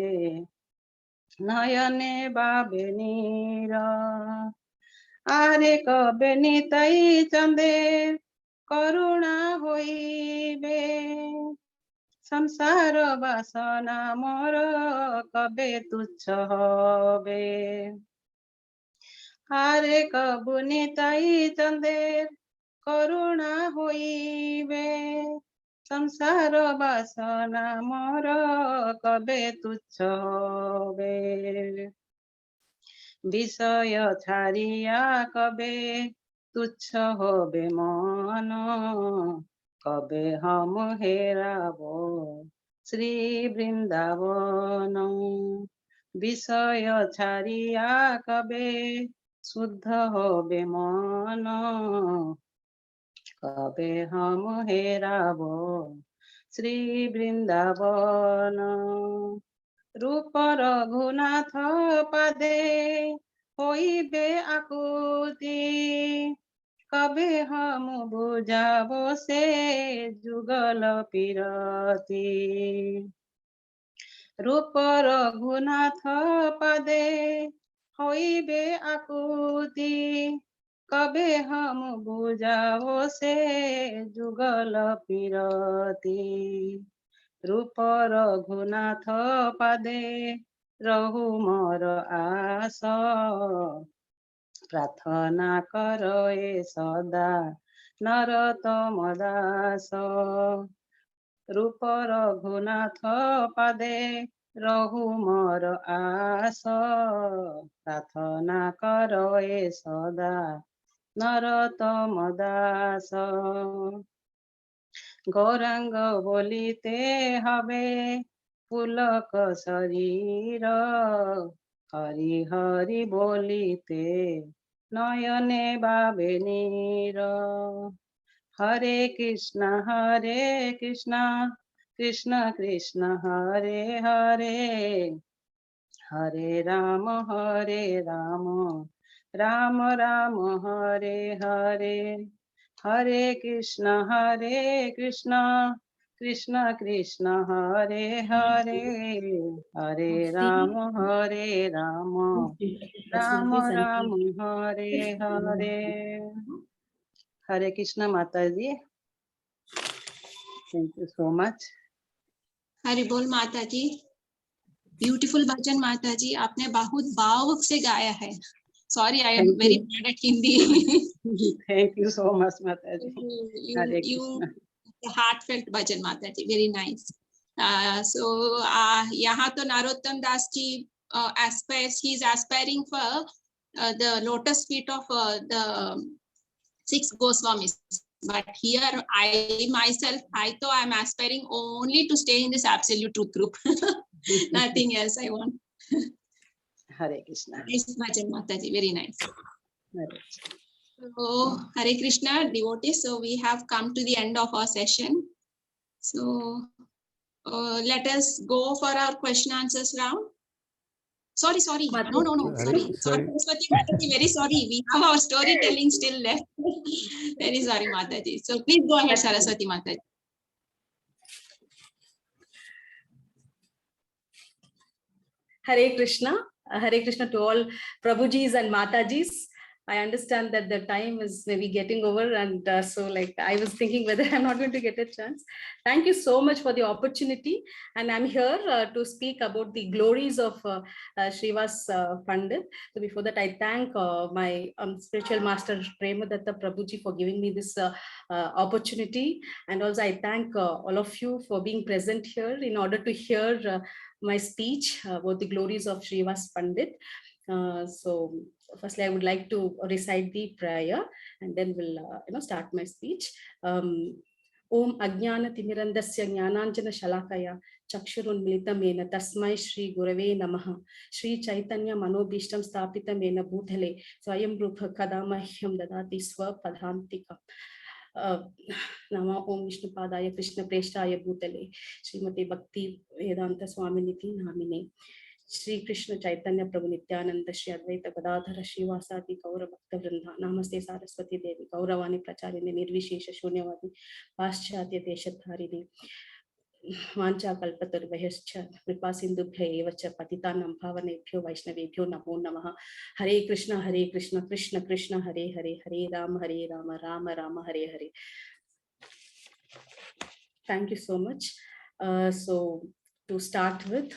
नयने बाबे नीर आरे कबे निताई चंदे करुणा होइबे संसार बासना मोर कबे तुच्छ हबे आरे कबु निताई चंदे करुणा होइबे संसार बासना मोर कबे तुच्छ हबे विषय छाड़िया कबे तुच्छ होबे मन कबे हम हेराबो श्री वृंदावन विषय छाड़िया कबे शुद्ध होबे मन कबे हम हेराबो श्री वृंदावन रूप रघुनाथ पदे होइबे आकुति कबे हम बुझाबो से जुगल पिरती रूप रघुनाथ पदे होइबे आकुति कबे हम बुझाबो से जुगल पिरती रूप रघुनाथ पदे रहु मोर आस प्रार्थना करे सदा नरोत्तम दास रूप रघुनाथ पदे रहु मोर आस प्रार्थना करे सदा नरोत्तम दास गौरांग बोलिते हबे पुलक शरीर हरि हरि बोलिते नयने बाबे नीर हरे कृष्ण कृष्ण कृष्ण हरे हरे हरे राम राम राम हरे हरे हरे कृष्ण कृष्ण कृष्ण हरे हरे हरे राम राम राम हरे हरे हरे कृष्ण माता जी thank you so much Hari बोल माता जी ब्यूटीफुल भजन माता जी आपने बहुत भाव से गाया है sorry I am Thank very you. Bad at Hindi thank you so much माता जी हरे you Krishna heartfelt bhajan mata ji very nice so yahan to narottam das ji aspires he is aspiring for the lotus feet of the six Goswamis but here I myself I thought I'm aspiring only to stay in this absolute truth group nothing else I want Hare Krishna nice bhajan mata ji very nice Hare so Hare Krishna devotees so we have come to the end of our session so let us go for our question answers round sorry no sorry Saraswati Mataji very sorry we have our storytelling still left very sorry Mataji so please go ahead Saraswati Mataji Hare Krishna to all Prabhujis and Matajis. I understand that the time is maybe getting over and so like I was thinking whether I'm not going to get a chance. Thank you so much for the opportunity and I'm here to speak about the glories of Srivas Pandit. So before that I thank my spiritual master Premadatta Prabhuji for giving me this opportunity and also I thank all of you for being present here in order to hear my speech about the glories of Srivas Pandit. So firstly, I would like to recite the prayer and then we'll start my speech. Om Ajnana Timirandasya Jnananjana Shalakaya चक्षुरुन्मिलितमेन तस्मै श्री गुरवे नमः। श्री चैतन्य मनोभीष्टं स्थापितमेन भूतले स्वयं रूप कदा मह्यं ददाति स्वपदान्तिकम्। नमो ओम विष्णुपादाय कृष्णप्रेष्ठाय भूतले श्रीमती भक्ति वेदांत स्वामिनिति नामिने। श्री कृष्ण चैतन्य प्रभु नित्यानंद श्री अद्वैत गदाधर श्रीवासादि गौर भक्त वृंदा। नमस्ते सारस्वती देवी गौरवाणी प्रचारिणे निर्विशेष शून्यवादी पाश्चात्य देशधारिणे। वाञ्छाकल्पतरुभ्यश्च कृपा सिन्धुभ्य एव च पतितानां पावनेभ्यो वैष्णवेभ्यो नमो नमः। हरे कृष्ण कृष्ण कृष्ण हरे हरे, हरे Ram Ram Ram Hare Hare. Thank you so much. So to start with,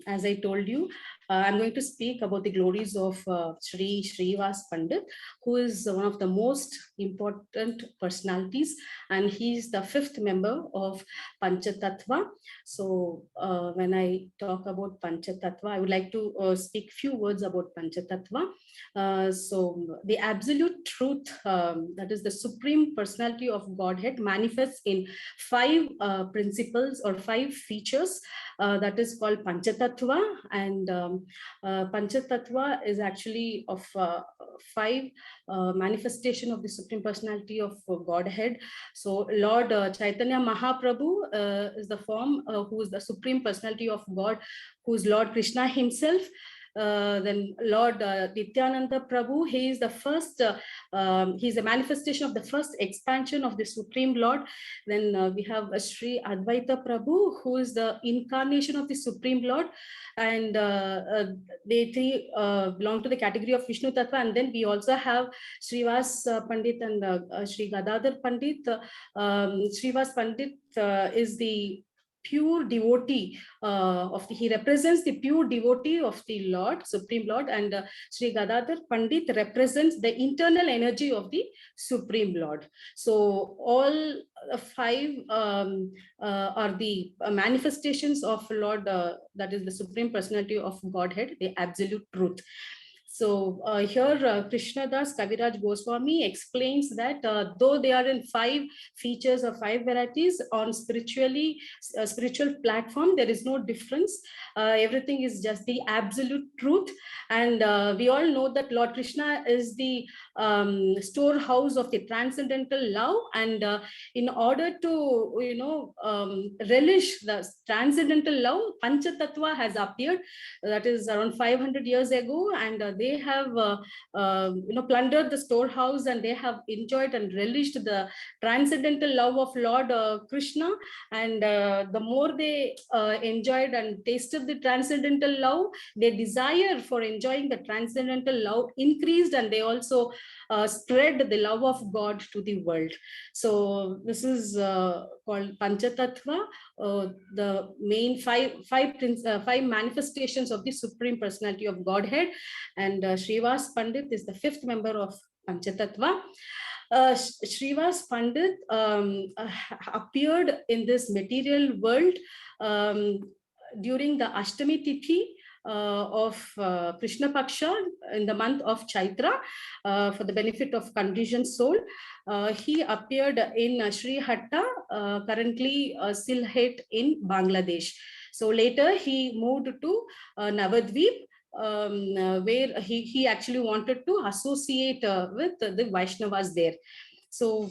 as I told you, I'm going to speak about the glories of Sri Srivas Pandit, who is one of the most important personalities, and he is the 5th member of Panchatattva. So when I talk about Panchatattva, I would like to speak few words about Panchatattva. So the absolute truth, that is the supreme personality of Godhead, manifests in 5 principles or 5 features. That is called Panchatattva, and Panchatattva is actually of 5 manifestation of the Supreme Personality of Godhead. So Lord Chaitanya Mahaprabhu is the form who is the Supreme Personality of God, who is Lord Krishna himself. Then Lord Nityananda Prabhu, he is the first, he is a manifestation of the first expansion of the Supreme Lord. Then we have Sri Advaita Prabhu, who is the incarnation of the Supreme Lord, and they 3 belong to the category of Vishnu Tattva. And then we also have Srivas Pandit and Sri Gadadhar Pandit. Srivas Pandit is the pure devotee he represents the pure devotee of the Lord, Supreme Lord, and Sri Gadadhar Pandit represents the internal energy of the Supreme Lord. So all 5 are the manifestations of Lord, that is the Supreme Personality of Godhead, the absolute truth. So here Krishnadas Kaviraj Goswami explains that though they are in 5 features or 5 varieties on spiritual platform, there is no difference. Everything is just the absolute truth. And we all know that Lord Krishna is the storehouse of the transcendental love. And in order to, relish the transcendental love, Panchatattva has appeared. That is around 500 years ago. And they have plundered the storehouse, and they have enjoyed and relished the transcendental love of Lord Krishna. And the more they enjoyed and tasted the transcendental love, their desire for enjoying the transcendental love increased, and they also spread the love of God to the world. So this is called Panchatattva, the main five manifestations of the Supreme Personality of Godhead. And Srivas Pandit is the 5th member of Panchatattva. Srivas Pandit appeared in this material world during the Ashtami Tithi of Krishna Paksha in the month of Chaitra for the benefit of conditioned soul. He appeared in Sri Hatta, currently Sylhet in Bangladesh. So later he moved to Navadvip, where he actually wanted to associate with the Vaishnavas there. So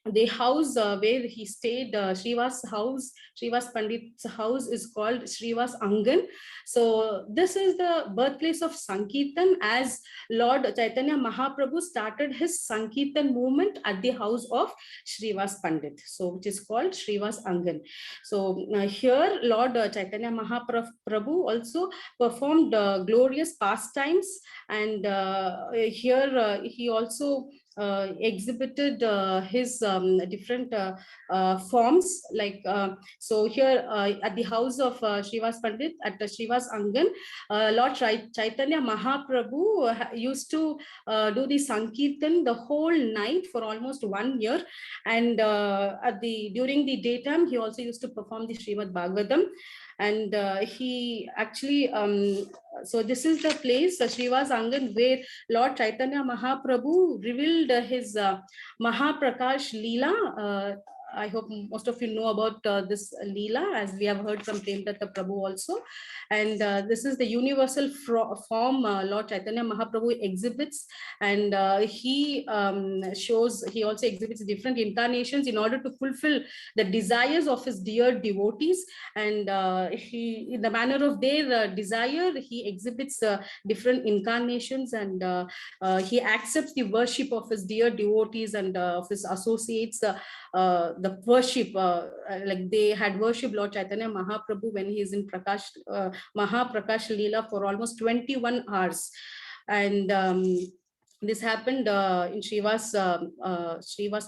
the house where he stayed, Srivas Pandit's house is called Srivas Angan. So this is the birthplace of Sankirtan, as Lord Chaitanya Mahaprabhu started his Sankirtan movement at the house of Srivas Pandit, so which is called Srivas Angan. So here Lord Chaitanya Mahaprabhu also performed glorious pastimes, and here he also exhibited his different forms, like so here at the house of Srivas Pandit at Srivas Angan, Lord Chaitanya Mahaprabhu used to do the Sankirtan the whole night for almost 1 year, and during the daytime he also used to perform the Srimad Bhagavatam. And he actually so this is the place, Srivas Angan, where Lord Chaitanya Mahaprabhu revealed his Mahaprakash Leela I hope most of you know about this Leela, as we have heard from Premdatta Prabhu also. And this is the universal form Lord Chaitanya Mahaprabhu exhibits, and he also exhibits different incarnations in order to fulfill the desires of his dear devotees. And he, in the manner of their desire, he exhibits different incarnations, and he accepts the worship of his dear devotees and of his associates. The worship, like they had worshipped Lord Chaitanya Mahaprabhu when he is in Mahaprakash Leela for almost 21 hours. And this happened in Srivas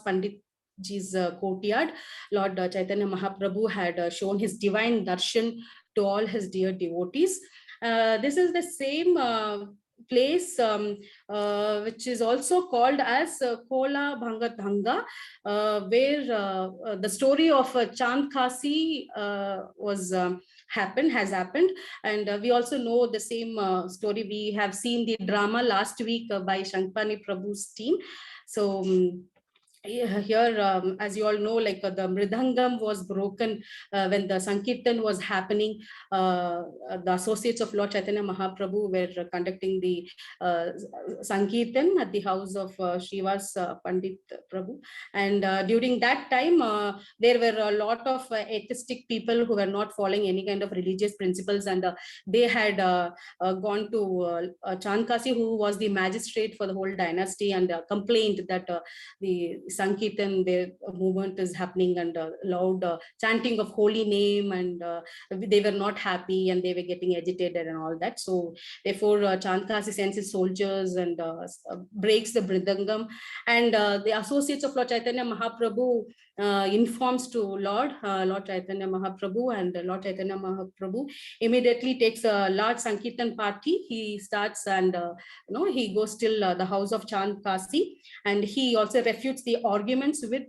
Pandit Ji's courtyard. Lord Chaitanya Mahaprabhu had shown his divine darshan to all his dear devotees. This is the same place which is also called as Kola Bhangatanga, where the story of Chand Kasi has happened. And we also know the same story. We have seen the drama last week by Shankpani Prabhu's team. So here, as you all know, like the mridangam was broken when the Sankirtan was happening. The associates of Lord Chaitanya Mahaprabhu were conducting the Sankirtan at the house of Srivas Pandit Prabhu. And during that time, there were a lot of atheistic people who were not following any kind of religious principles, and they had gone to Chand Kasi, who was the magistrate for the whole dynasty, and complained that the Sankirtan, their movement is happening, and loud chanting of holy name, and they were not happy, and they were getting agitated and all that. So therefore Chand Kasi sends his soldiers and breaks the mridangam, and the associates of Lord Chaitanya Mahaprabhu informs to Lord Chaitanya Mahaprabhu, and Lord Chaitanya Mahaprabhu immediately takes a large Sankirtan party. He starts, and he goes till the house of Chand Kasi, and he also refutes the arguments with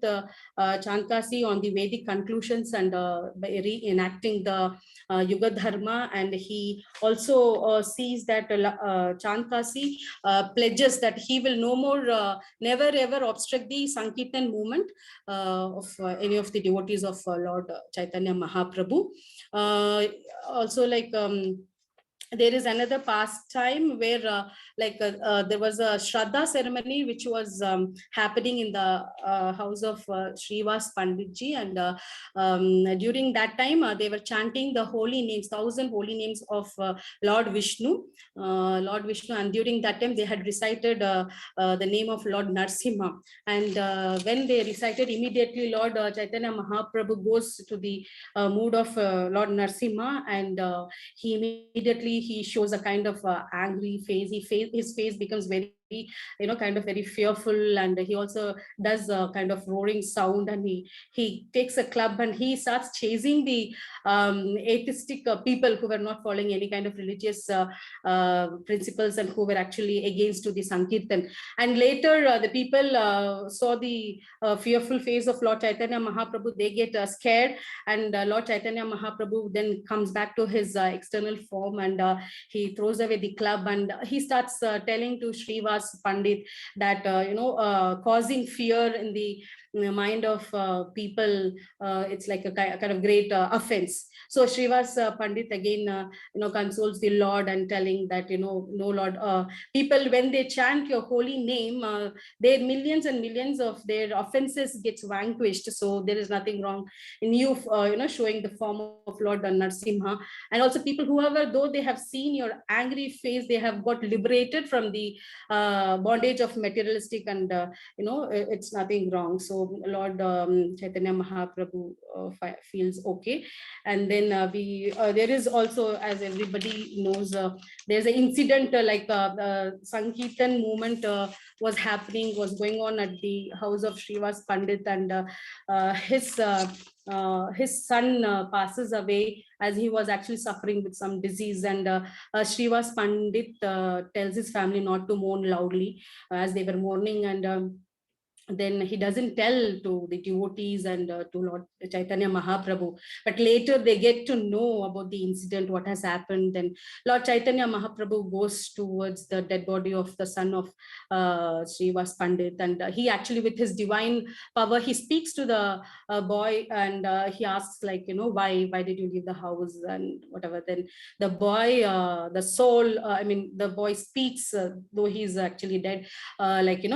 Chand Kasi on the Vedic conclusions, and by reenacting the Yuga Dharma. And he also sees that Chand Kasi pledges that he will no more, never ever obstruct the Sankirtan movement of any of the devotees of Lord Chaitanya Mahaprabhu. Also, like there is another pastime where there was a Shraddha ceremony which was happening in the house of Srivas Panditji, and during that time they were chanting the holy names, 1,000 holy names of Lord Vishnu, and during that time they had recited the name of Lord Narsimha. And when they recited, immediately Lord Chaitanya Mahaprabhu goes to the mood of Lord Narsimha, and he shows a kind of angry face. His face becomes very, kind of very fearful, and he also does a kind of roaring sound, and he takes a club and he starts chasing the atheistic people who were not following any kind of religious principles, and who were actually against to the Sankirtan. And later the people saw the fearful face of Lord Chaitanya Mahaprabhu. They get scared, and Lord Chaitanya Mahaprabhu then comes back to his external form, and he throws away the club, and he starts telling to Srivas Pandit that causing fear in the mind of people, it's like a kind of great offense. So Srivas Pandit again consoles the Lord, and telling that no Lord, people, when they chant your holy name, their millions and millions of their offenses gets vanquished. So there is nothing wrong in you showing the form of Lord Narsimha. And also people, whoever, though they have seen your angry face, they have got liberated from the bondage of materialistic, and it's nothing wrong. So Lord Chaitanya Mahaprabhu feels okay. And then there is also, as everybody knows, there's an incident like Sankirtan movement was going on at the house of Srivas Pandit, and his son passes away, as he was actually suffering with some disease. And Srivas Pandit tells his family not to mourn loudly as they were mourning. And then he doesn't tell to the devotees and to Lord Chaitanya Mahaprabhu. But later they get to know about the incident, what has happened. Then Lord Chaitanya Mahaprabhu goes towards the dead body of the son of Srivas Pandit, and he actually, with his divine power, he speaks to the boy, and he asks, like, why did you leave the house and whatever. Then the boy, the soul, the boy speaks, though he's actually dead,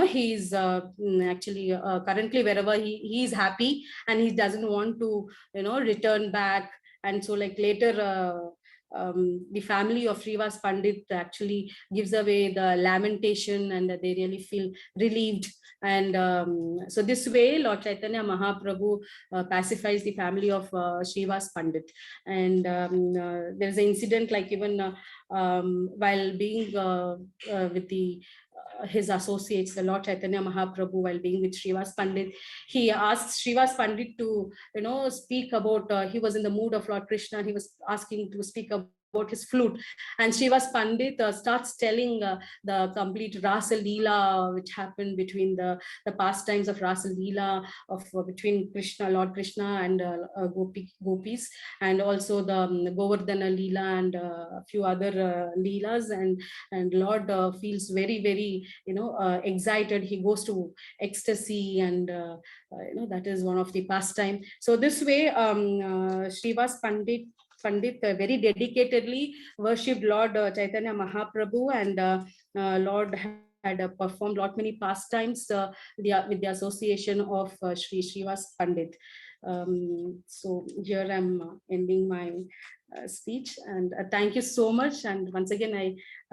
he's actually currently wherever he is happy, and he doesn't want to return back. And so, like, later the family of Srivas Pandit actually gives away the lamentation, and they really feel relieved. And so this way Lord Chaitanya Mahaprabhu pacifies the family of Srivas Pandit. And there's an incident, like, even while being with his associates, the Lord Chaitanya Mahaprabhu, while being with Srivas Pandit, he asked Srivas Pandit to, speak about, he was in the mood of Lord Krishna, he was asking to speak about his flute. And Srivas Pandit starts telling the complete Rasa Leela, which happened between the pastimes of Rasa Leela of between Lord Krishna and gopis, and also the Govardhana Leela and a few other Leelas. And Lord feels very, very, excited. He goes to ecstasy, and that is one of the pastime. So this way, Srivas Pandit very dedicatedly worshipped Lord Chaitanya Mahaprabhu, and Lord had performed lot many pastimes with the association of Srivas Pandit. So here I'm ending my speech, and thank you so much. And once again,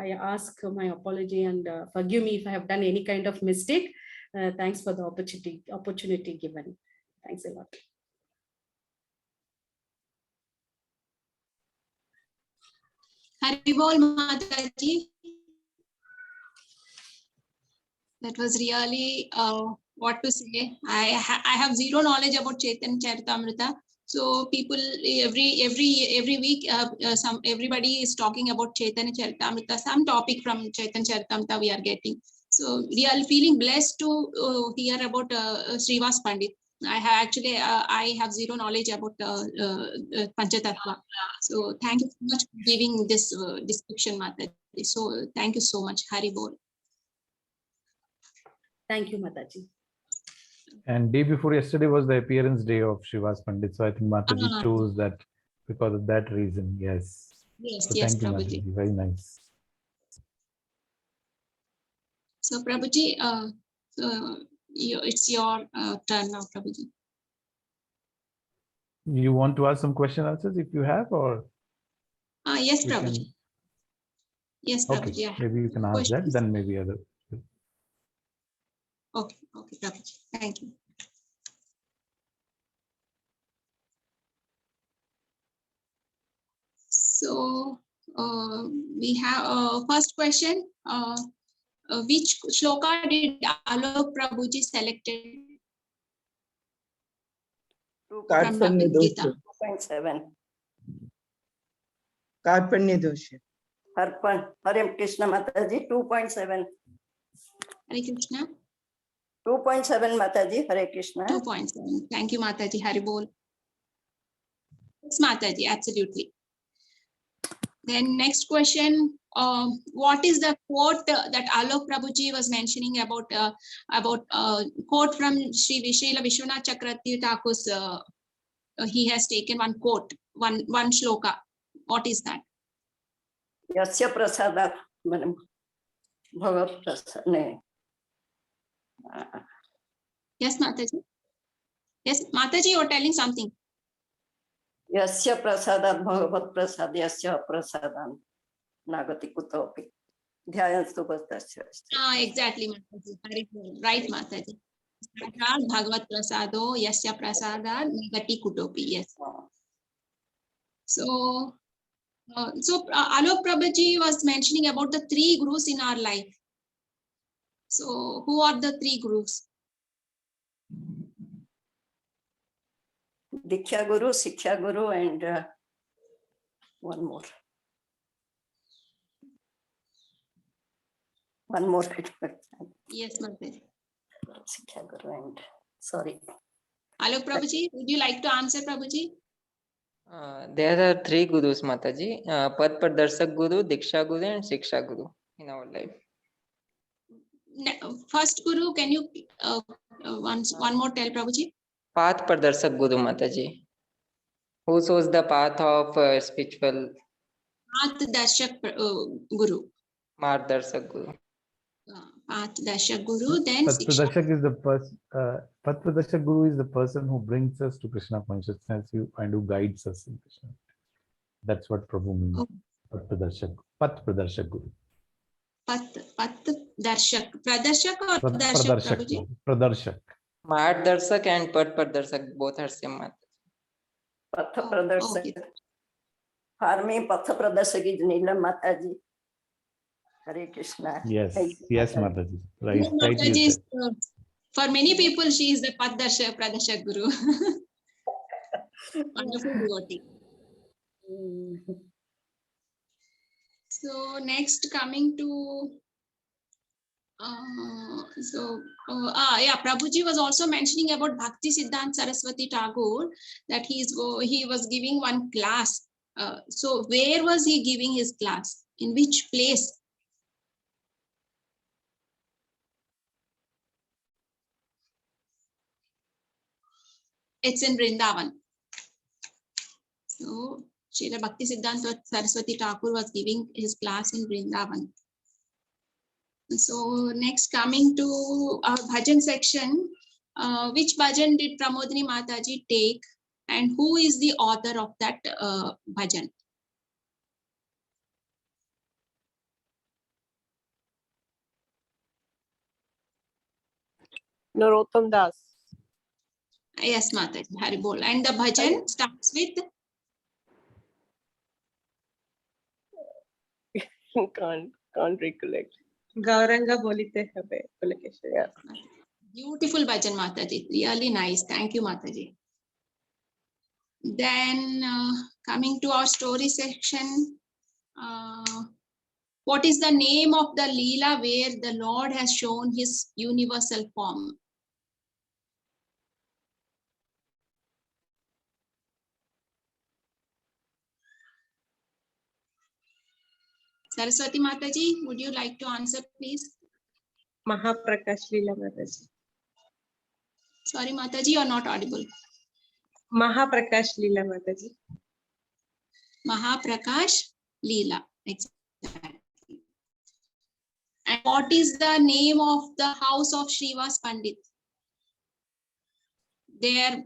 I ask my apology, and forgive me if I have done any kind of mistake. Thanks for the opportunity given. Thanks a lot. Haribol Mataji. That was really what to say. I have zero knowledge about Chaitanya Charitamrita. So people every week, everybody is talking about Chaitanya Charitamrita. Some topic from Chaitanya Charitamrita we are getting. So we are feeling blessed to hear about Srivas Pandit. I have zero knowledge about Panchatattva. So thank you so much for giving this description, Mataji. So thank you so much, Haribol. Thank you, Mataji. And day before yesterday was the appearance day of Srivas Pandit. So I think Mataji chose that because of that reason. Yes. Yes, so yes, thank you, Prabhuji. Mataji. Very nice. So Prabhuji, it's your turn now, Prabhuji. You want to ask some question answers if you have, or? Yes, we Prabhuji. can- Yes, Okay, Prabhuji. I have maybe you can ask that, questions. then maybe other. Okay, Prabhuji. Thank you. So we have first question. Which shloka did Alok Prabhuji selected from Bhagavad Gita? 2.7. Karpanya dosha. Hare Krishna Mataji, 2.7. Hare Krishna. 2.7 Mataji, Hare Krishna. 2.7. Thank you, Mataji. Haribol. Yes, Mataji, absolutely. Then next question, what is the quote that Alok Prabhuji was mentioning about quote from Srila Vishwanath Chakravarti Thakur's, he has taken one quote, one shloka. What is that? Yasya Prasada, Bhagat Prasad. Yes, Mataji. Yes, Mataji, you are telling something. Yasya Prasadat Bhagavat Prasad, Yasya Prasadan Nagati Kutopi. Dhyayanstu Bhastasya. Exactly, Mataji. Haribol. Right, Mataji. Bhagavat Prasado, Yasya Prasada, Nagati Kutopi. Yes. So Alok Prabhuji was mentioning about the three gurus in our life. So who are the three gurus? Diksha Guru, Siksha Guru, and one more. One more. Yes, Mataji. Siksha Guru and sorry. Alok Prabhuji, would you like to answer, Prabhuji? There are three gurus, Mataji. Pad Pradarshak Guru, Diksha Guru, and Shiksha Guru in our life. First Guru, can you one more tell, Prabhuji? Path Pradarshak Guru, Mataji. Who shows the path of spiritual Path Darshak Guru. Margdarshak Guru. Path Darshak Guru, then Path Shiksha. Pradarshak is the person. Path Pradarshak Guru is the person who brings us to Krishna consciousness and who guides us in Krishna. That's what Prabhu means. Oh. Path Pradarshak Guru. Path Darshak. Pradarshak or Darshak, Prabhuji? Pradarshak. Margdarshak and Pad Pradarshak both are same, Mataji. Patha Oh, Pradarshak. okay. For me, Patha Pradarshak is Neelam Mataji. Hare Krishna. Yes, Thank you, yes, Mataji. Mataji. Right, Neelam right. Mataji You is, said. for many people, she is the Path Darshak, Pradarshak Guru. Wonderful devotee. So next coming to Prabhuji was also mentioning about Bhakti Siddhanta Saraswati Tagore, that he was giving one class. So where was he giving his class? In which place? It's in Vrindavan. So Srila Bhakti Siddhanta Saraswati Thakur was giving his class in Vrindavan. So next coming to our bhajan section, which bhajan did Pramodini Mataji take and who is the author of that bhajan? Narottam Das. Yes, Mataji, Hari Bol. And the bhajan starts with? Can't recollect. Gauranga Bolite Habe. Yeah. Beautiful bhajan, Mataji. Really nice. Thank you, Mataji. Then coming to our story section, what is the name of the Leela where the Lord has shown his universal form? Saraswati Mataji, would you like to answer, please? Mahaprakash Leela Mataji. Sorry, Mataji, you are not audible. Mahaprakash Leela Mataji. Mahaprakash Leela. Exactly. And what is the name of the house of Srivas Pandit? There,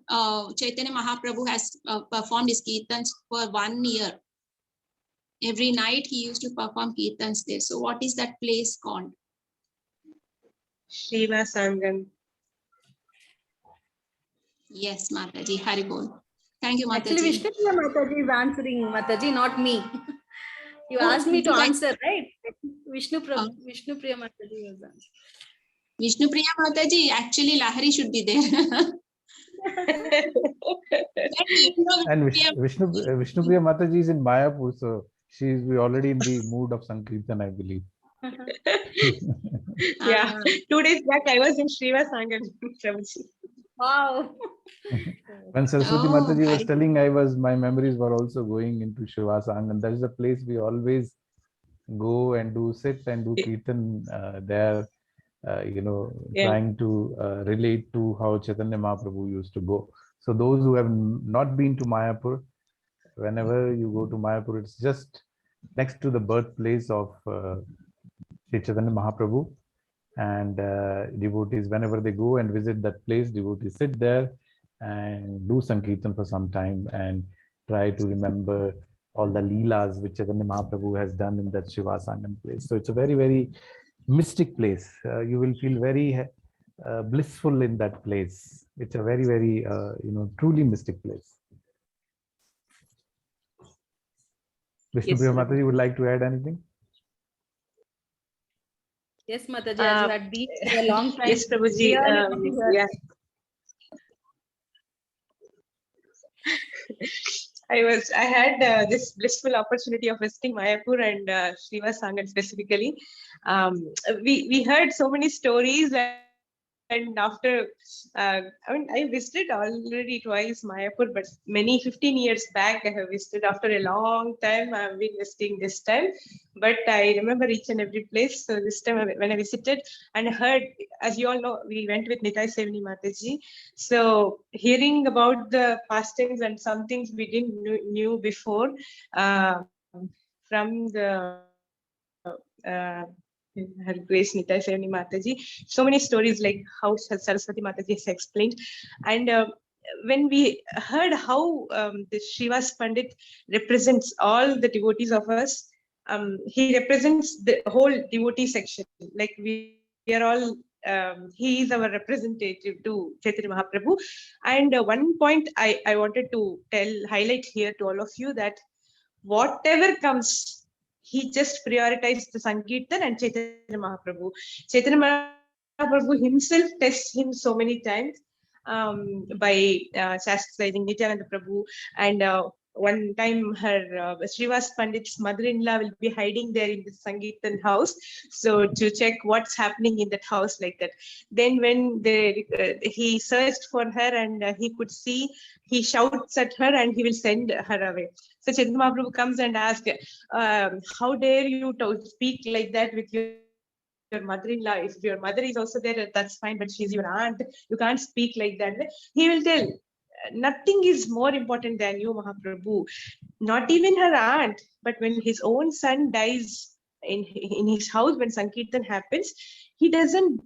Chaitanya Mahaprabhu has performed his kirtans for 1 year. Every night he used to perform kirtans there. So what is that place called? Srivas Angan. Yes, Mataji, Hari Bol. Thank you, Mataji. Actually, Vishnupriya Mataji is answering, Mataji, not me. You Oh, asked me to because I- answer, right? Vishnupriya Mataji was answering. Vishnupriya Mataji, actually Lahari should be there. And Vishnupriya Mataji is in Mayapur, so we already in the mood of Sankirtan, I believe. Yeah. 2 days back, I was in Srivas Angan. Prabhuji. Wow. When Saraswati Oh, Mataji was very telling, my memories were also going into Shivasangan. That is the place we always go and sit and do kirtan there, Yeah. trying to relate to how Chaitanya Mahaprabhu used to go. So those who have not been to Mayapur, whenever you go to Mayapur, it's just next to the birthplace of Sri Chaitanya Mahaprabhu. And devotees, whenever they go and visit that place, devotees sit there and do Sankirtan for some time and try to remember all the leelas which Chaitanya Mahaprabhu has done in that Shivasangan place. So it's a very, very mystic place. You will feel very blissful in that place. It's a very, very, truly mystic place. Vishnupriya Mataji would like to add anything? Yes, Mataji, as you had been for a long time. Yes, Prabhuji. Really happy to hear. Yeah. I had this blissful opportunity of visiting Mayapur and Srivas Angan specifically. We heard so many stories And after, I mean, I visited already twice Mayapur, but many 15 years back I have visited. After a long time, I have been visiting this time. But I remember each and every place. So this time when I visited and heard, as you all know, we went with Nitai Sevani Mataji. So hearing about the pastimes and some things we didn't knew before from the her Grace Nitai Sevani Mataji. So many stories like how Saraswati Mataji has explained. And when we heard how the Srivas Pandit represents all the devotees of us, he represents the whole devotee section. Like we are all, he is our representative to Chaitanya Mahaprabhu. And one point I wanted to highlight here to all of you, that whatever comes, he just prioritized the Sankirtan and Chaitanya Mahaprabhu. Chaitanya Mahaprabhu himself tests him so many times by chastising Nityananda Prabhu. And one time her Srivas Pandit's mother-in-law will be hiding there in the Sankirtan house, so to check what's happening in that house, like that. Then when he searched for her and he could see, he shouts at her and he will send her away. So Chaitanya Mahaprabhu comes and asks, how dare you speak like that with your mother-in-law? If your mother is also there, that's fine, but she's your aunt. You can't speak like that. He will tell, nothing is more important than you, Mahaprabhu. Not even her aunt, but when his own son dies in his house, when Sankirtan happens, he doesn't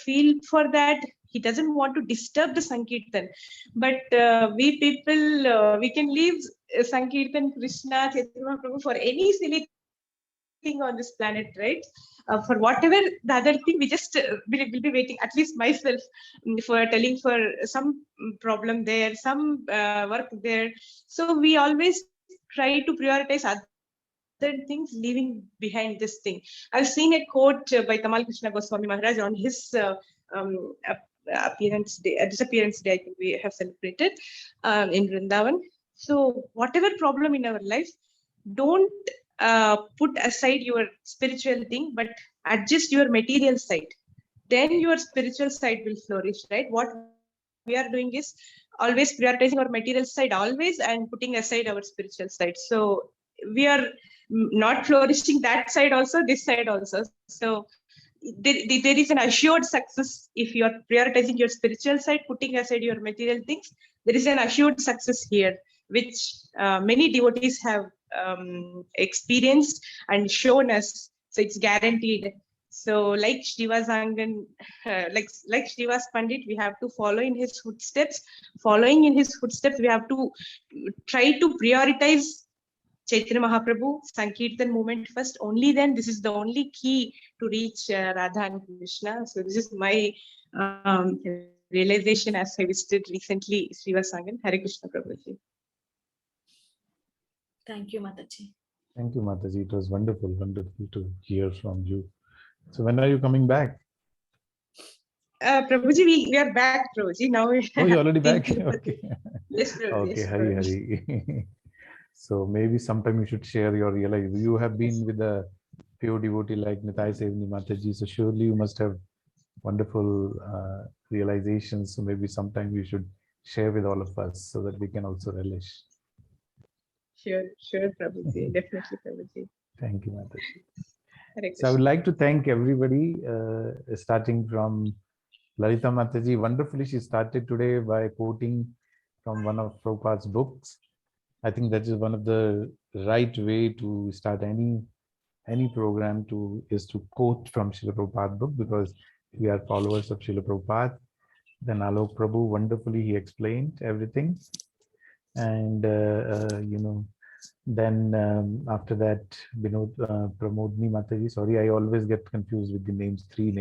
feel for that. He doesn't want to disturb the Sankirtan. But we people, we can leave Sankirtan, Krishna, Chaitanya Mahaprabhu for any silly thing on this planet, right? For whatever the other thing, we just will be waiting, at least myself, for telling for some problem there, some work there. So we always try to prioritize other things, leaving behind this thing. I've seen a quote by Tamal Krishna Goswami Maharaj on his disappearance day, I think we have celebrated in Vrindavan. So whatever problem in our life, don't put aside your spiritual thing, but adjust your material side. Then your spiritual side will flourish, right? What we are doing is always prioritizing our material side always and putting aside our spiritual side. So we are not flourishing that side also, this side also. So there is an assured success if you are prioritizing your spiritual side, putting aside your material things. There is an assured success here, which many devotees have experienced and shown us. So it's guaranteed. So like Srivas Angan, like Srivas Pandit, we have to follow in his footsteps. Following in his footsteps, we have to try to prioritize Chaitanya Mahaprabhu, Sankirtan movement first. Only then, this is the only key to reach Radha and Krishna. So this is my realization as I visited recently Srivas Angan. Hare Krishna Prabhuji. Thank you, Mataji. Thank you, Mataji. It was wonderful, wonderful to hear from you. So when are you coming back? Prabhuji, we are back, Prabhuji. Now we Oh, you're already back? Okay. Yes, Prabhuji. Okay, Yes, Hari, Prabhuji. Hari. So maybe sometime you should share your realization. You have been with a pure devotee like Nitai Sevani Mataji, so surely you must have wonderful realizations. So maybe sometime you should share with all of us so that we can also relish. Sure, Prabhuji. Definitely, Prabhuji. Thank you, Mataji. Hare So I would Krishna. like to thank everybody, starting from Lalita Mataji. Wonderfully, she started today by quoting from one of Prabhupada's books. I think that is one of the right way to start any program is to quote from Srila Prabhupada book, because we are followers of Srila Prabhupada. Then Alok Prabhu, wonderfully he explained everything. And then after that, Pramodini Mataji, sorry, I always get confused with the names, three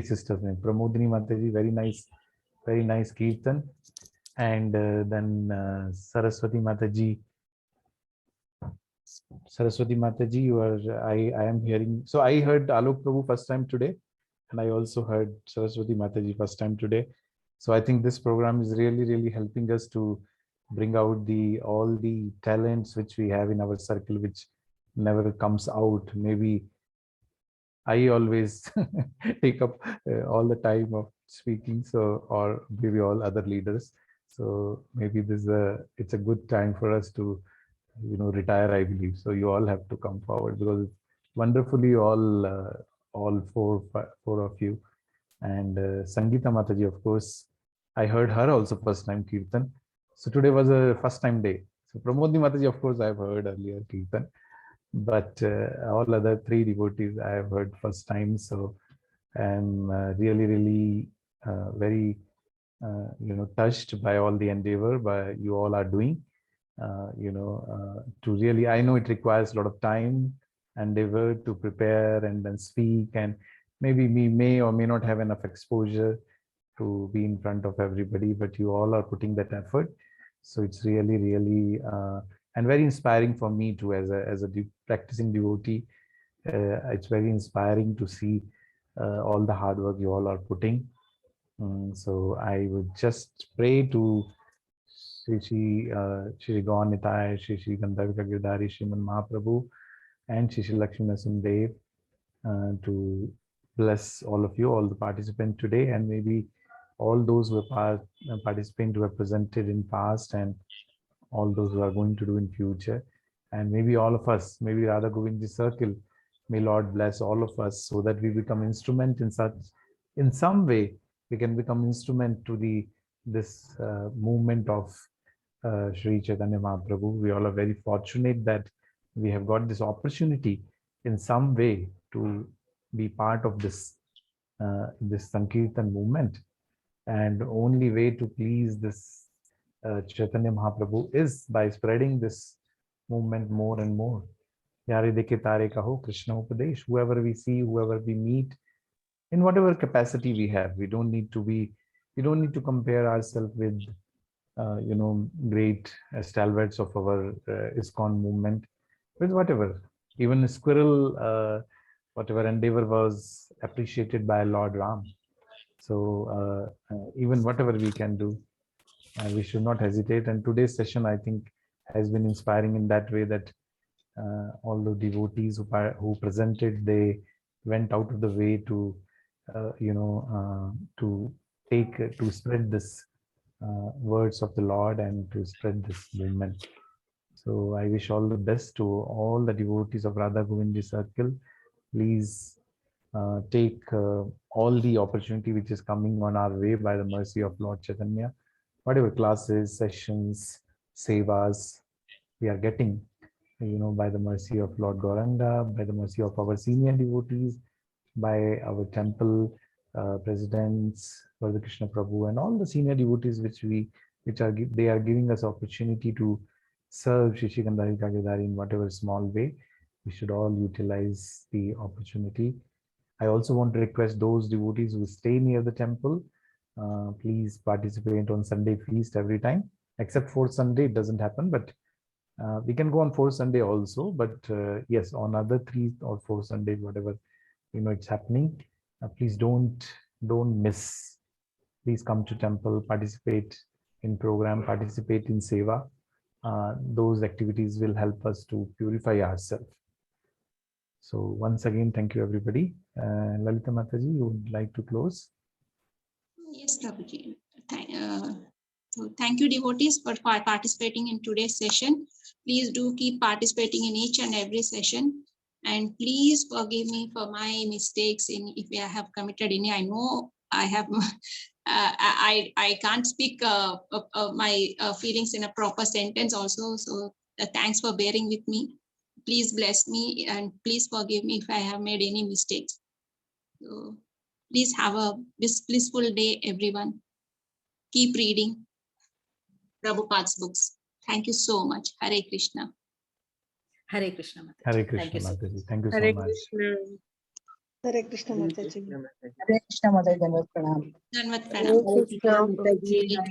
sisters' names. Pramodini Mataji, very nice Kirtan. And then Saraswati Mataji, I am hearing. So I heard Alok Prabhu first time today, and I also heard Saraswati Mataji first time today. So I think this program is really helping us to bring out all the talents which we have in our circle, which never comes out. Maybe I always take up all the time of speaking, so or maybe all other leaders. So maybe it's a good time for us to, retire, I believe. So you all have to come forward because it's wonderfully all four of you. And Sangeeta Mataji, of course, I heard her also first time Kirtan. So today was a first time day. So Pramodni Mataji, of course, I've heard earlier Kirtan, but all other three devotees I have heard first time. So I'm really very touched by all the endeavor by you all are doing. To really, I know it requires a lot of time, endeavor to prepare and then speak, and maybe we may or may not have enough exposure to be in front of everybody, but you all are putting that effort. So it's really and very inspiring for me too, as a practicing devotee. It's very inspiring to see all the hard work you all are putting. So I would just pray to Shri Gaur Nitai, Shri Gandharva Girdhari, Sriman Mahaprabhu, and Shri Lakshmi Narasimha to bless all of you, all the participants today, and maybe all those who are participants who have presented in past, and all those who are going to do in future, and maybe all of us, maybe Radha Govindji circle. May Lord bless all of us so that we become instrument in some way. We can become instrument to this movement of Sri Chaitanya Mahaprabhu. We all are very fortunate that we have got this opportunity in some way to be part of this Sankirtan movement. And only way to please this Chaitanya Mahaprabhu is by spreading this movement more and more. Yare dekhe tare kaho Krishna Upadesh. Whoever we see, whoever we meet, in whatever capacity we have, we don't need to compare ourselves with great stalwarts of our ISKCON movement, with whatever. Even a squirrel, whatever endeavor was appreciated by Lord Ram. So even whatever we can do, we should not hesitate. And today's session, I think, has been inspiring in that way that all the devotees who presented, they went out of the way to to spread this words of the Lord and to spread this movement. So I wish all the best to all the devotees of Radha Govindji circle. Please take all the opportunity which is coming on our way by the mercy of Lord Chaitanya. Whatever classes, sessions, sevas we are getting, by the mercy of Lord Gauranga, by the mercy of our senior devotees, by our temple presidents, Lord Krishna Prabhu, and all the senior devotees they are giving us opportunity to serve Shri Gandharva Girdhari in whatever small way. We should all utilize the opportunity. I also want to request those devotees who stay near the temple, please participate on Sunday feast every time, except for Sunday, it doesn't happen, but we can go on 4th Sunday also. But yes, on other 3 or 4 Sundays, whatever, it's happening, please don't miss. Please come to temple, participate in program, participate in seva. Those activities will help us to purify ourselves. So once again, thank you, everybody. Lalita Mataji, you would like to close? Yes, Prabhuji. So thank you, devotees, for participating in today's session. Please do keep participating in each and every session. And please forgive me for my mistakes if I have committed any. I know I have. I can't speak my feelings in a proper sentence also. So thanks for bearing with me. Please bless me and please forgive me if I have made any mistakes. So please have a blissful day, everyone. Keep reading Prabhupada's books. Thank you so much. Hare Krishna. Hare Krishna Mataji. Hare Thank you Krishna so Mataji. Thank you so Hare much. Krishna. Hare Krishna Mataji. Hare Krishna Mataji. Pranam. Dandavat Hare pranam. Krishna Mataji.